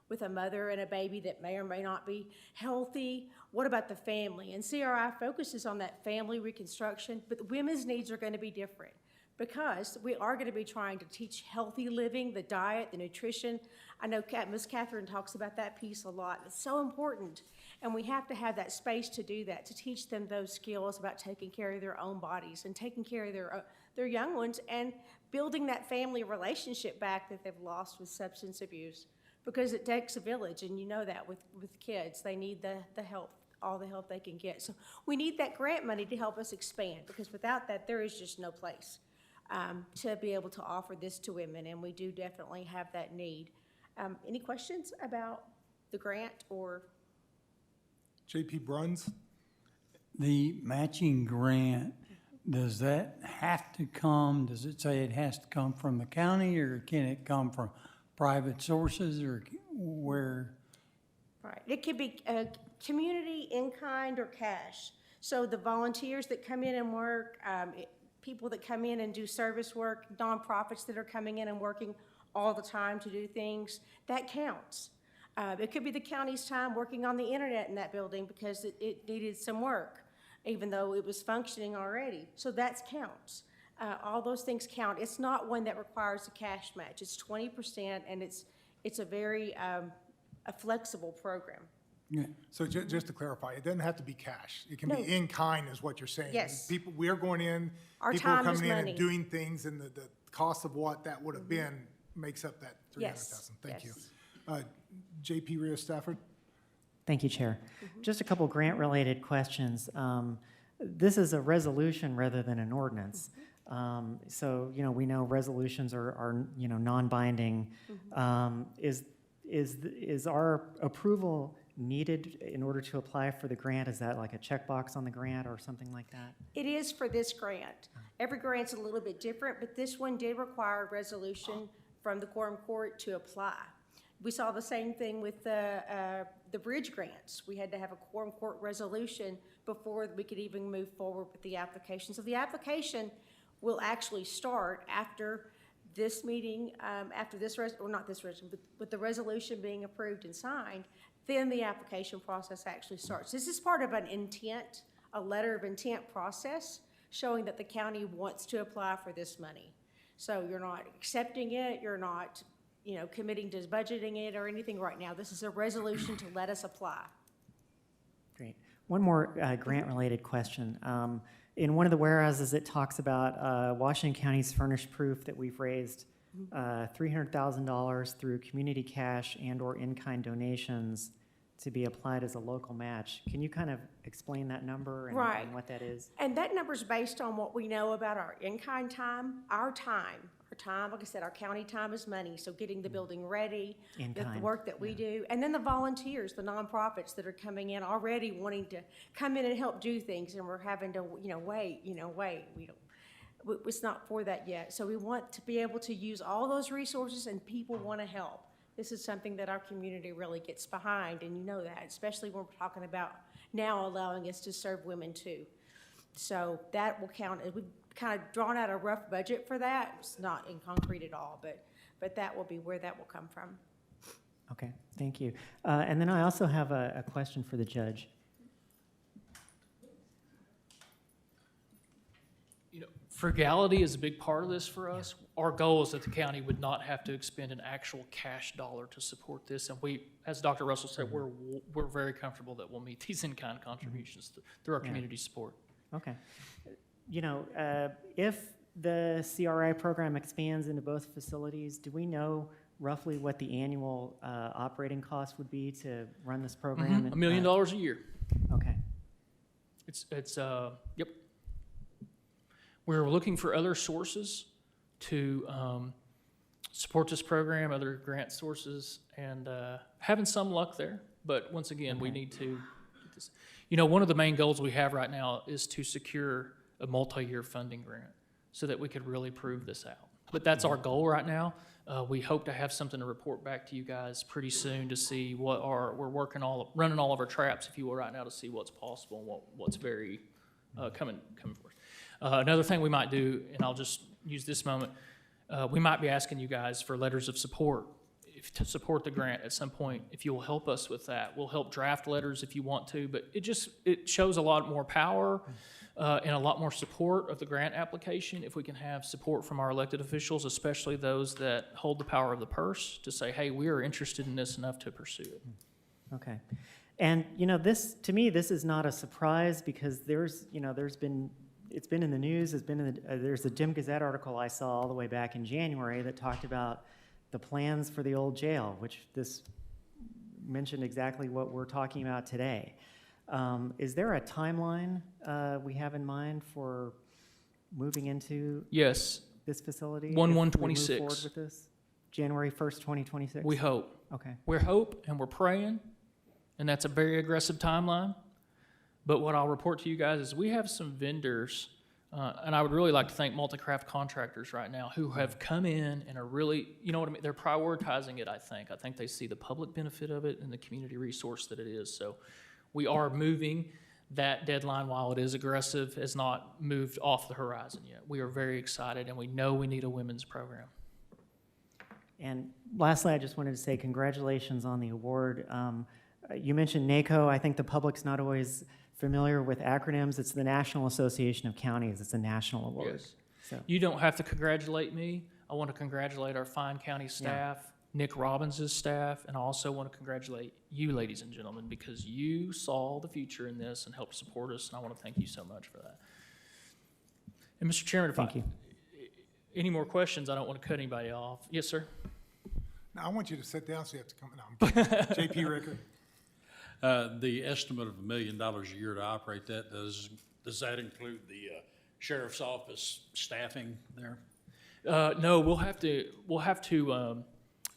with a mother and a baby that may or may not be healthy. What about the family? And CRI focuses on that family reconstruction, but the women's needs are going to be different because we are going to be trying to teach healthy living, the diet, the nutrition. I know Ms. Catherine talks about that piece a lot. It's so important. And we have to have that space to do that, to teach them those skills about taking care of their own bodies and taking care of their young ones and building that family relationship back that they've lost with substance abuse. Because it takes a village, and you know that with kids. They need the help, all the help they can get. So we need that grant money to help us expand, because without that, there is just no place to be able to offer this to women, and we do definitely have that need. Any questions about the grant or? JP Bruns? The matching grant, does that have to come, does it say it has to come from the county, or can it come from private sources, or where? Right, it could be community, in-kind, or cash. So the volunteers that come in and work, people that come in and do service work, nonprofits that are coming in and working all the time to do things, that counts. It could be the county's time working on the internet in that building because it needed some work, even though it was functioning already. So that counts. All those things count. It's not one that requires a cash match. It's 20%, and it's a very a flexible program. Yeah. So just to clarify, it doesn't have to be cash. It can No. be in kind is what you're saying. Yes. People, we are going in, Our people are time is coming in money. and doing things, and the cost of what that would have been makes up that 300,000. Thank you. Yes. JP Rios Stafford? Thank you, Chair. Just a couple grant-related questions. This is a resolution rather than an ordinance. So, we know resolutions are non-binding. Is our approval needed in order to apply for the grant? Is that like a checkbox on the grant or something like that? It is for this grant. Every grant's a little bit different, but this one did require a resolution from the quorum court to apply. We saw the same thing with the bridge grants. We had to have a quorum court resolution before we could even move forward with the application. So the application will actually start after this meeting, after this, not this resolution, but with the resolution being approved and signed, then the application process actually starts. This is part of an intent, a letter of intent process, showing that the county wants to apply for this money. So you're not accepting it, you're not, committing to budgeting it or anything right now. This is a resolution to let us apply. Great. One more grant-related question. In one of the whereases, it talks about Washington County's furnished proof that we've raised $300,000 through community cash and/or in-kind donations to be applied as a local match. Can you kind of explain that number and, Right. and what that is? And that number's based on what we know about our in-kind time, our time, like I said, our county time is money, so getting the building ready, the In-kind, work that we do, and then the volunteers, the nonprofits that are coming in already wanting to come in and help do things, and we're having to, wait, it's not for that yet. So we want to be able to use all those resources, and people want to help. This is something that our community really gets behind, and you know that, especially when we're talking about now allowing us to serve women too. So that will count. We've kind of drawn out a rough budget for that. It's not in concrete at all, but that will be where that will come from. Okay, thank you. And then I also have a question for the judge. Frugality is a big part of this for us. Our goal is that the county would not have to expend an actual cash dollar to support this. And we, as Dr. Russell said, we're very comfortable that we'll meet these in-kind contributions through our community support. Okay. If the CRI program expands into both facilities, do we know roughly what the annual operating cost would be to run this program? $1 million a year. Okay. Yep. We're looking for other sources to support this program, other grant sources, and having some luck there. But once again, we need to get this. One of the main goals we have right now is to secure a multi-year funding grant so that we could really prove this out. But that's our goal right now. We hope to have something to report back to you guys pretty soon to see we're running all of our traps, if you will, right now to see what's possible and what's very coming forth. Another thing we might do, and I'll just use this moment, we might be asking you guys for letters of support to support the grant at some point. If you will help us with that, we'll help draft letters if you want to, but it shows a lot more power and a lot more support of the grant application if we can have support from our elected officials, especially those that hold the power of the purse, to say, hey, we are interested in this enough to pursue it. Okay. And, to me, this is not a surprise because it's been in the news, there's a Dim Gazette article I saw all the way back in January that talked about the plans for the old jail, which this mentioned exactly what we're talking about today. Is there a timeline we have in mind for moving into Yes. this facility? 1/1/26. If we move forward with this? January 1st, 2026? We hope. Okay. We hope and we're praying, and that's a very aggressive timeline. But what I'll report to you guys is we have some vendors, and I would really like to thank multi-craft contractors right now who have come in and are really, they're prioritizing it, I think. I think they see the public benefit of it and the community resource that it is. So we are moving. That deadline, while it is aggressive, has not moved off the horizon yet. We are very excited, and we know we need a women's program. And lastly, I just wanted to say congratulations on the award. You mentioned NACO. I think the public's not always familiar with acronyms. It's the National Association of Counties. It's a national award. Yes. So. You don't have to congratulate me. I want to congratulate our fine county staff. Nick Robbins' staff, and I also want to congratulate you, ladies and gentlemen, because you saw the future in this and helped support us, and I want to thank you so much for that. And Mr. Chairman, Thank you. Any more questions? I don't want to cut anybody off. Yes, sir? Now, I want you to sit down so you have to come, no, I'm kidding. J.P. Ricker. The estimate of $1 million a year to operate that, does that include the sheriff's office staffing there? No, we'll have to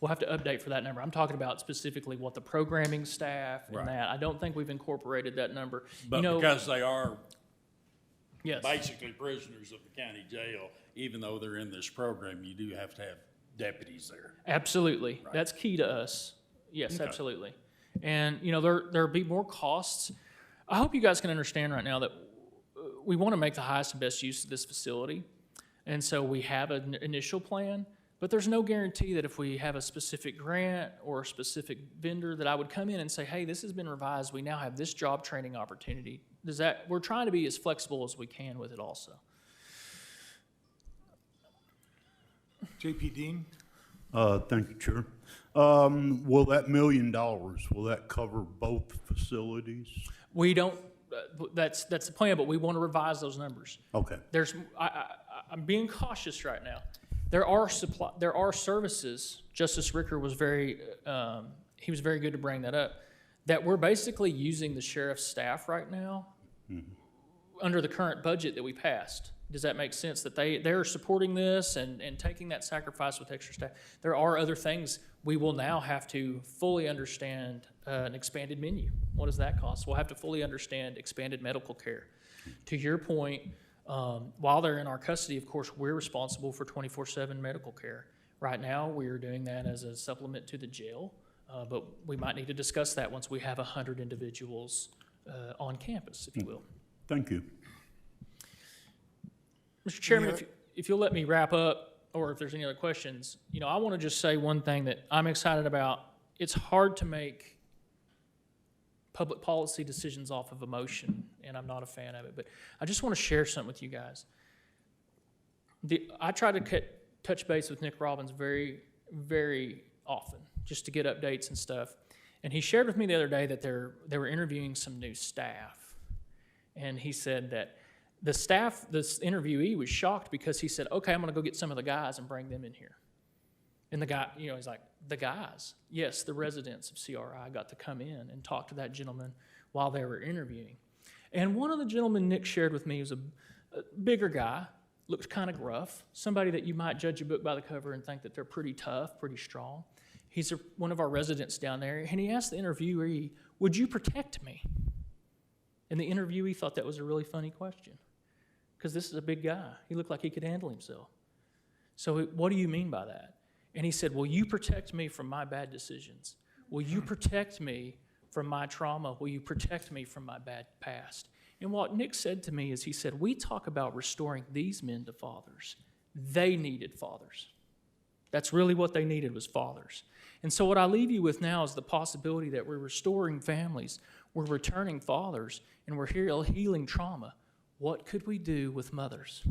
update for that number. I'm talking about specifically what the programming staff and Right. that. I don't think we've incorporated that number. But because they are Yes. basically prisoners of the county jail, even though they're in this program, you do have to have deputies there. Absolutely. Right. That's key to us. Yes, Okay. absolutely. And, there'll be more costs. I hope you guys can understand right now that we want to make the highest and best use of this facility. And so we have an initial plan, but there's no guarantee that if we have a specific grant or a specific vendor that I would come in and say, hey, this has been revised. We now have this job training opportunity. We're trying to be as flexible as we can with it also. J.P. Dean. Thank you, Chair. Will that $1 million, will that cover both facilities? We don't, that's the plan, but we want to revise those numbers. Okay. I'm being cautious right now. There are services, Justice Ricker was very good to bring that up, that we're basically using the sheriff's staff right now under the current budget that we passed. Does that make sense? That they're supporting this and taking that sacrifice with extra staff. There are other things we will now have to fully understand an expanded menu. What does that cost? We'll have to fully understand expanded medical care. To your point, while they're in our custody, of course, we're responsible for 24/7 medical care. Right now, we are doing that as a supplement to the jail, but we might need to discuss that once we have 100 individuals on campus, if you will. Thank you. Mr. Chairman, if you'll let me wrap up, or if there's any other questions, I want to just say one thing that I'm excited about. It's hard to make public policy decisions off of emotion, and I'm not a fan of it, but I just want to share something with you guys. I try to touch base with Nick Robbins very, very often, just to get updates and stuff. And he shared with me the other day that they were interviewing some new staff. And he said that this interviewee was shocked because he said, okay, I'm going to go get some of the guys and bring them in here. And the guy, he's like, the guys? Yes, the residents of CRI got to come in and talk to that gentleman while they were interviewing. And one of the gentlemen Nick shared with me was a bigger guy, looked kind of gruff, somebody that you might judge a book by the cover and think that they're pretty tough, pretty strong. He's one of our residents down there, and he asked the interviewee, would you protect me? And the interviewee thought that was a really funny question, because this is a big guy. He looked like he could handle himself. So what do you mean by that? And he said, will you protect me from my bad decisions? Will you protect me from my trauma? Will you protect me from my bad past? And what Nick said to me is, he said, we talk about restoring these men to fathers. They needed fathers. That's really what they needed, was fathers. And so what I leave you with now is the possibility that we're restoring families, we're returning fathers, and we're healing trauma. What could we do with mothers?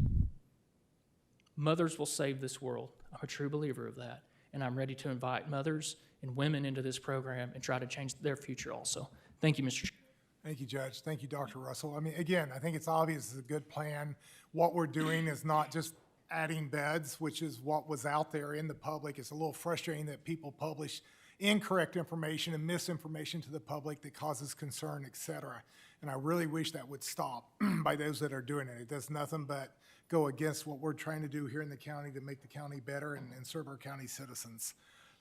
Mothers will save this world. I'm a true believer of that. And I'm ready to invite mothers and women into this program and try to change their future also. Thank you, Mr. Chair. Thank you, Judge. Thank you, Dr. Russell. I mean, again, I think it's obvious it's a good plan. What we're doing is not just adding beds, which is what was out there in the public. It's a little frustrating that people publish incorrect information and misinformation to the public that causes concern, et cetera. And I really wish that would stop by those that are doing it. It does nothing but go against what we're trying to do here in the county to make the county better and serve our county citizens.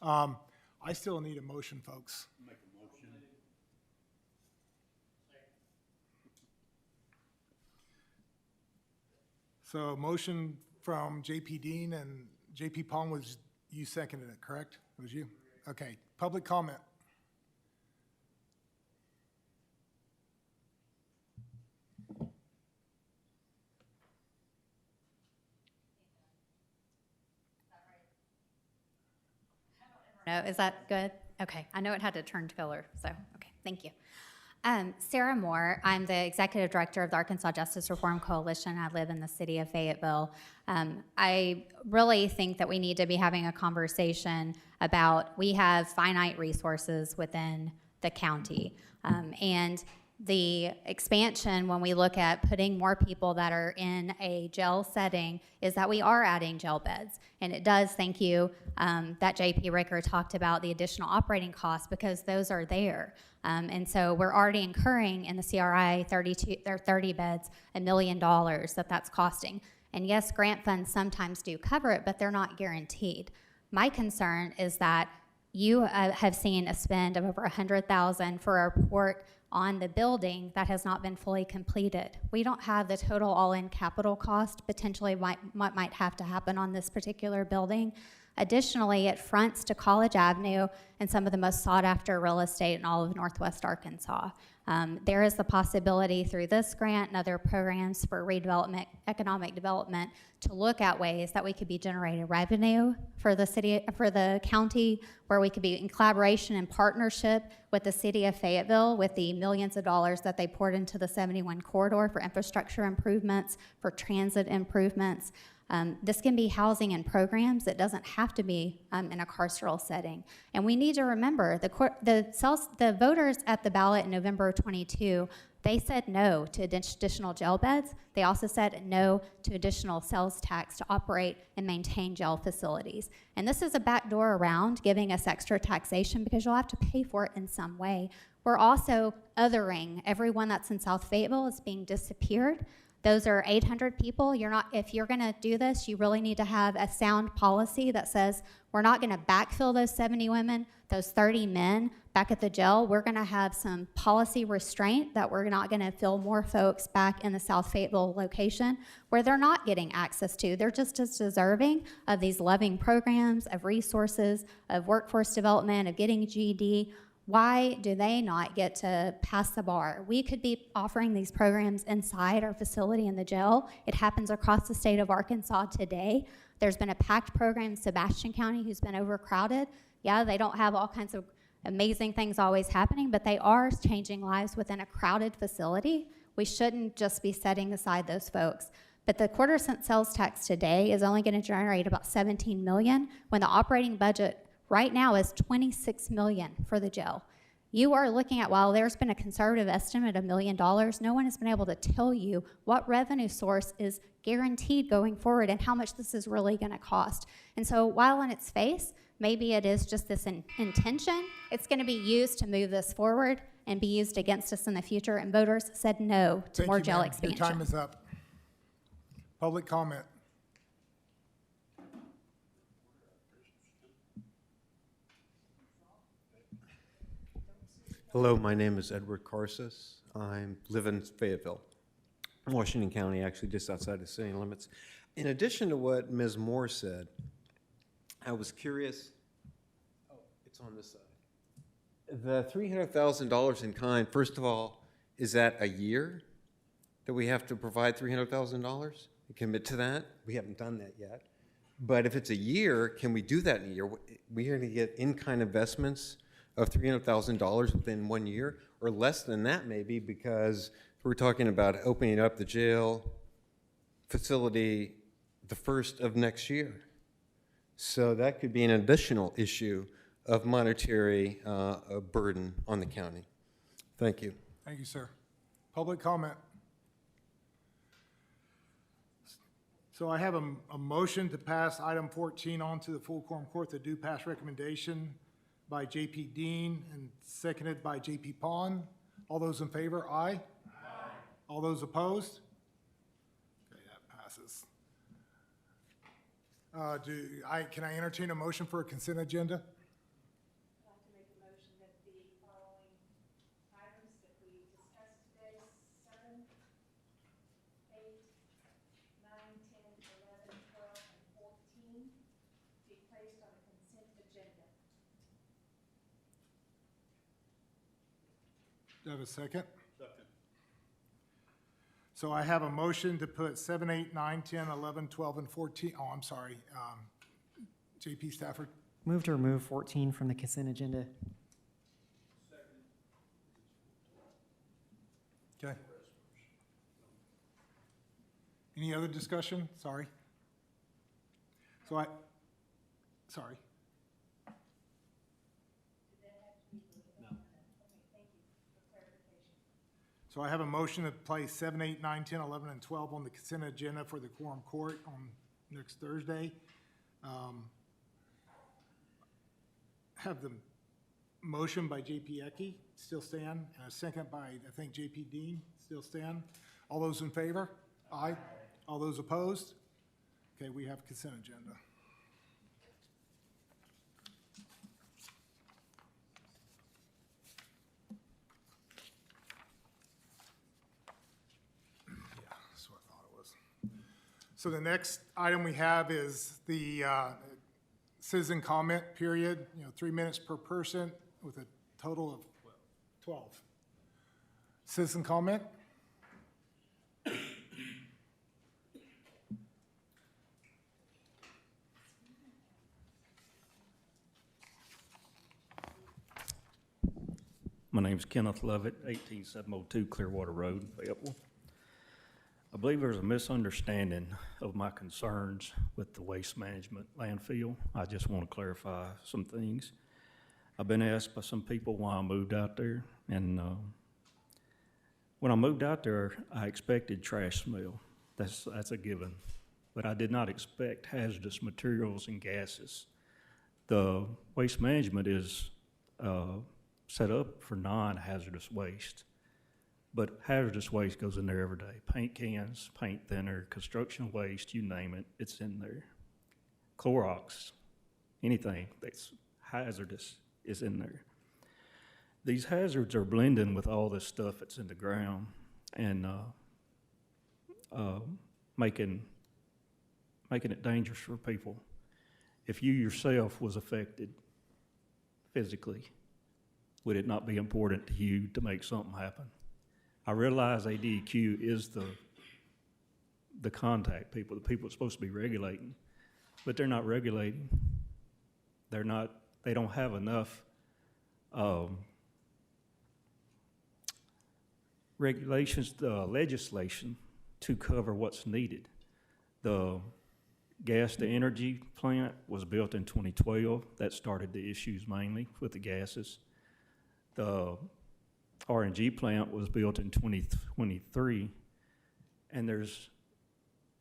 I still need a motion, folks. Make a motion. So motion from J.P. Dean and J.P. Pong, was you seconded it, correct? It was you? Okay. Public comment. No, is that good? Okay, I know it had to turn color, so, okay, thank you. Sarah Moore. I'm the Executive Director of the Arkansas Justice Reform Coalition. I live in the city of Fayetteville. I really think that we need to be having a conversation about, we have finite resources within the county. And the expansion, when we look at putting more people that are in a jail setting, is that we are adding jail beds. And it does, thank you, that JP Ricker talked about the additional operating costs, because those are there. And so we're already incurring in the CRI 30 beds, $1 million that's costing. And yes, grant funds sometimes do cover it, but they're not guaranteed. My concern is that you have seen a spend of over $100,000 for a report on the building that has not been fully completed. We don't have the total all-in capital cost potentially what might have to happen on this particular building. Additionally, it fronts to College Avenue and some of the most sought-after real estate in all of Northwest Arkansas. There is the possibility through this grant and other programs for redevelopment, economic development, to look at ways that we could be generating revenue for the city, for the county, where we could be in collaboration and partnership with the city of Fayetteville, with the millions of dollars that they poured into the 71 corridor for infrastructure improvements, for transit improvements. This can be housing and programs. It doesn't have to be in a carceral setting. And we need to remember, the voters at the ballot in November of 22, they said no to additional jail beds. They also said no to additional sales tax to operate and maintain jail facilities. And this is a backdoor around giving us extra taxation, because you'll have to pay for it in some way. We're also othering everyone that's in South Fayetteville is being disappeared. Those are 800 people. If you're gonna do this, you really need to have a sound policy that says we're not gonna backfill those 70 women, those 30 men back at the jail. We're gonna have some policy restraint that we're not gonna fill more folks back in the South Fayetteville location where they're not getting access to. They're just as deserving of these loving programs, of resources, of workforce development, of getting GED. Why do they not get to pass the bar? We could be offering these programs inside our facility in the jail. It happens across the state of Arkansas today. There's been a PACT program in Sebastian County who's been overcrowded. Yeah, they don't have all kinds of amazing things always happening, but they are changing lives within a crowded facility. We shouldn't just be setting aside those folks. But the quarter-cent sales tax today is only going to generate about $17 million, when the operating budget right now is $26 million for the jail. You are looking at, while there's been a conservative estimate of $1 million, no one has been able to tell you what revenue source is guaranteed going forward and how much this is really gonna cost. And so while on its face, maybe it is just this intention, it's gonna be used to move this forward and be used against us in the future, and voters said no to more jail expansion. Your time is up. Public comment. Hello, my name is Edward Carsus. I live in Fayetteville, Washington County, actually just outside the city limits. In addition to what Ms. Moore said, I was curious, oh, it's on this side. The $300,000 in kind, first of all, is that a year that we have to provide $300,000? Commit to that? We haven't done that yet. But if it's a year, can we do that in a year? We're going to get in-kind investments of $300,000 within 1 year, or less than that maybe, because we're talking about opening up the jail facility the first of next year. So that could be an additional issue of monetary burden on the county. Thank you. Thank you, sir. Public comment. So I have a motion to pass item 14 on to the full quorum court, the due pass recommendation by J.P. Dean and seconded by J.P. Pond. All those in favor, aye? Aye. All those opposed? Okay, that passes. Can I entertain a motion for a consent agenda? I'd like to make a motion that the following items that we discussed today, 7, 8, 9, 10, 11, 12, and 14, be placed on a consent agenda. Do I have a second? Second. So I have a motion to put 7, 8, 9, 10, 11, 12, and 14, oh, I'm sorry, J.P. Stafford. Move to remove 14 from the consent agenda. Okay. Any other discussion? Sorry. Sorry. So I have a motion to place 7, 8, 9, 10, 11, and 12 on the consent agenda for the quorum court on next Thursday. Have the motion by J.P. Ecke still stand, and a second by, I think, J.P. Dean still stand. All those in favor? Aye. All those opposed? Okay, we have consent agenda. Yeah, that's what I thought it was. So the next item we have is the citizen comment period, 3 minutes per person with a total of 12. Citizen comment? My name's Kenneth Lovett, 18702 Clearwater Road, Fayetteville. I believe there's a misunderstanding of my concerns with the waste management landfill. I just want to clarify some things. I've been asked by some people why I moved out there, and when I moved out there, I expected trash smell. That's a given. But I did not expect hazardous materials and gases. The waste management is set up for non-hazardous waste. But hazardous waste goes in there every day. Paint cans, paint thinner, construction waste, you name it, it's in there. Clorox, anything that's hazardous is in there. These hazards are blending with all this stuff that's in the ground and making it dangerous for people. If you yourself was affected physically, would it not be important to you to make something happen? I realize ADQ is the contact people, the people that's supposed to be regulating, but they're not regulating. They don't have enough regulations, legislation to cover what's needed. The gas to energy plant was built in 2012. That started the issues mainly with the gases. The RNG plant was built in 2023, and there's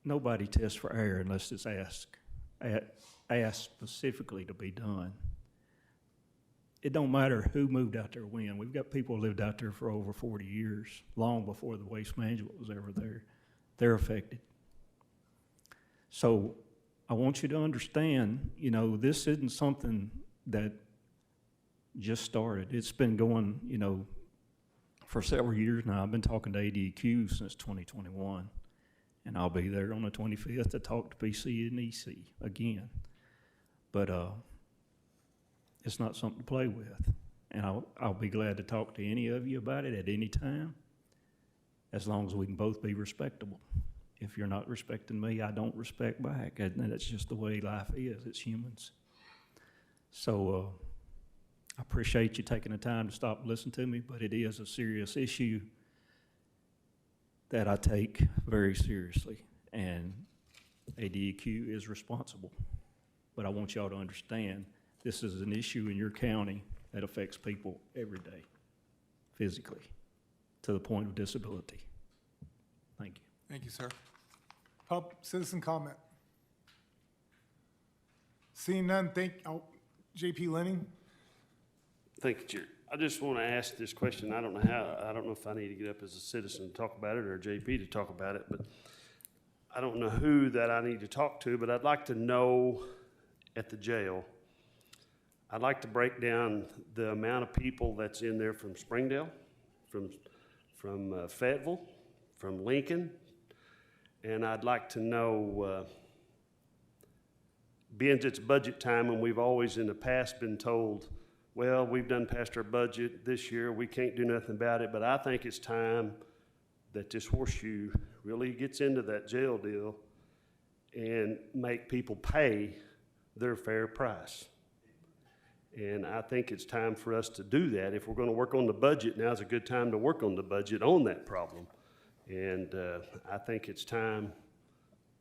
nobody tests for air unless it's asked specifically to be done. It don't matter who moved out there when. We've got people who lived out there for over 40 years, long before the waste management was ever there. They're affected. So I want you to understand, this isn't something that just started. It's been going, for several years now. I've been talking to ADQ since 2021, and I'll be there on the 25th to talk to PC and EC again. But it's not something to play with, and I'll be glad to talk to any of you about it at any time, as long as we can both be respectable. If you're not respecting me, I don't respect back, and that's just the way life is. It's humans. So I appreciate you taking the time to stop and listen to me, but it is a serious issue that I take very seriously, and ADQ is responsible. But I want y'all to understand this is an issue in your county that affects people every day, physically, to the point of disability. Thank you. Thank you, sir. Citizen comment. Seeing none, J.P. Lenning? Thank you, Chair. I just want to ask this question. I don't know if I need to get up as a citizen to talk about it or JP to talk about it, but I don't know who that I need to talk to, but I'd like to know at the jail, I'd like to break down the amount of people that's in there from Springdale, from Fayetteville, from Lincoln, and I'd like to know, being it's budget time and we've always in the past been told, well, we've done past our budget this year, we can't do nothing about it, but I think it's time that this horseshoe really gets into that jail deal and make people pay their fair price. And I think it's time for us to do that. If we're gonna work on the budget, now's a good time to work on the budget on that problem. And I think it's time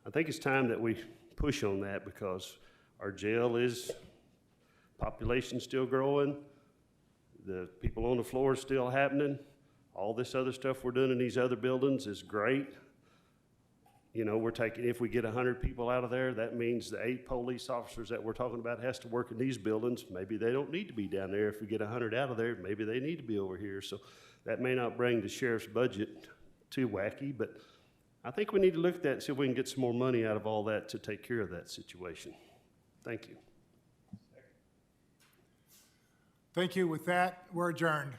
that we push on that, because our jail is, population's still growing, the people on the floor is still happening, all this other stuff we're doing in these other buildings is great. You know, if we get 100 people out of there, that means the 8 police officers that we're talking about has to work in these buildings. Maybe they don't need to be down there. If we get 100 out of there, maybe they need to be over here. So that may not bring the sheriff's budget too wacky, but I think we need to look at that and see if we can get some more money out of all that to take care of that situation. Thank you. Thank you. With that, we're adjourned.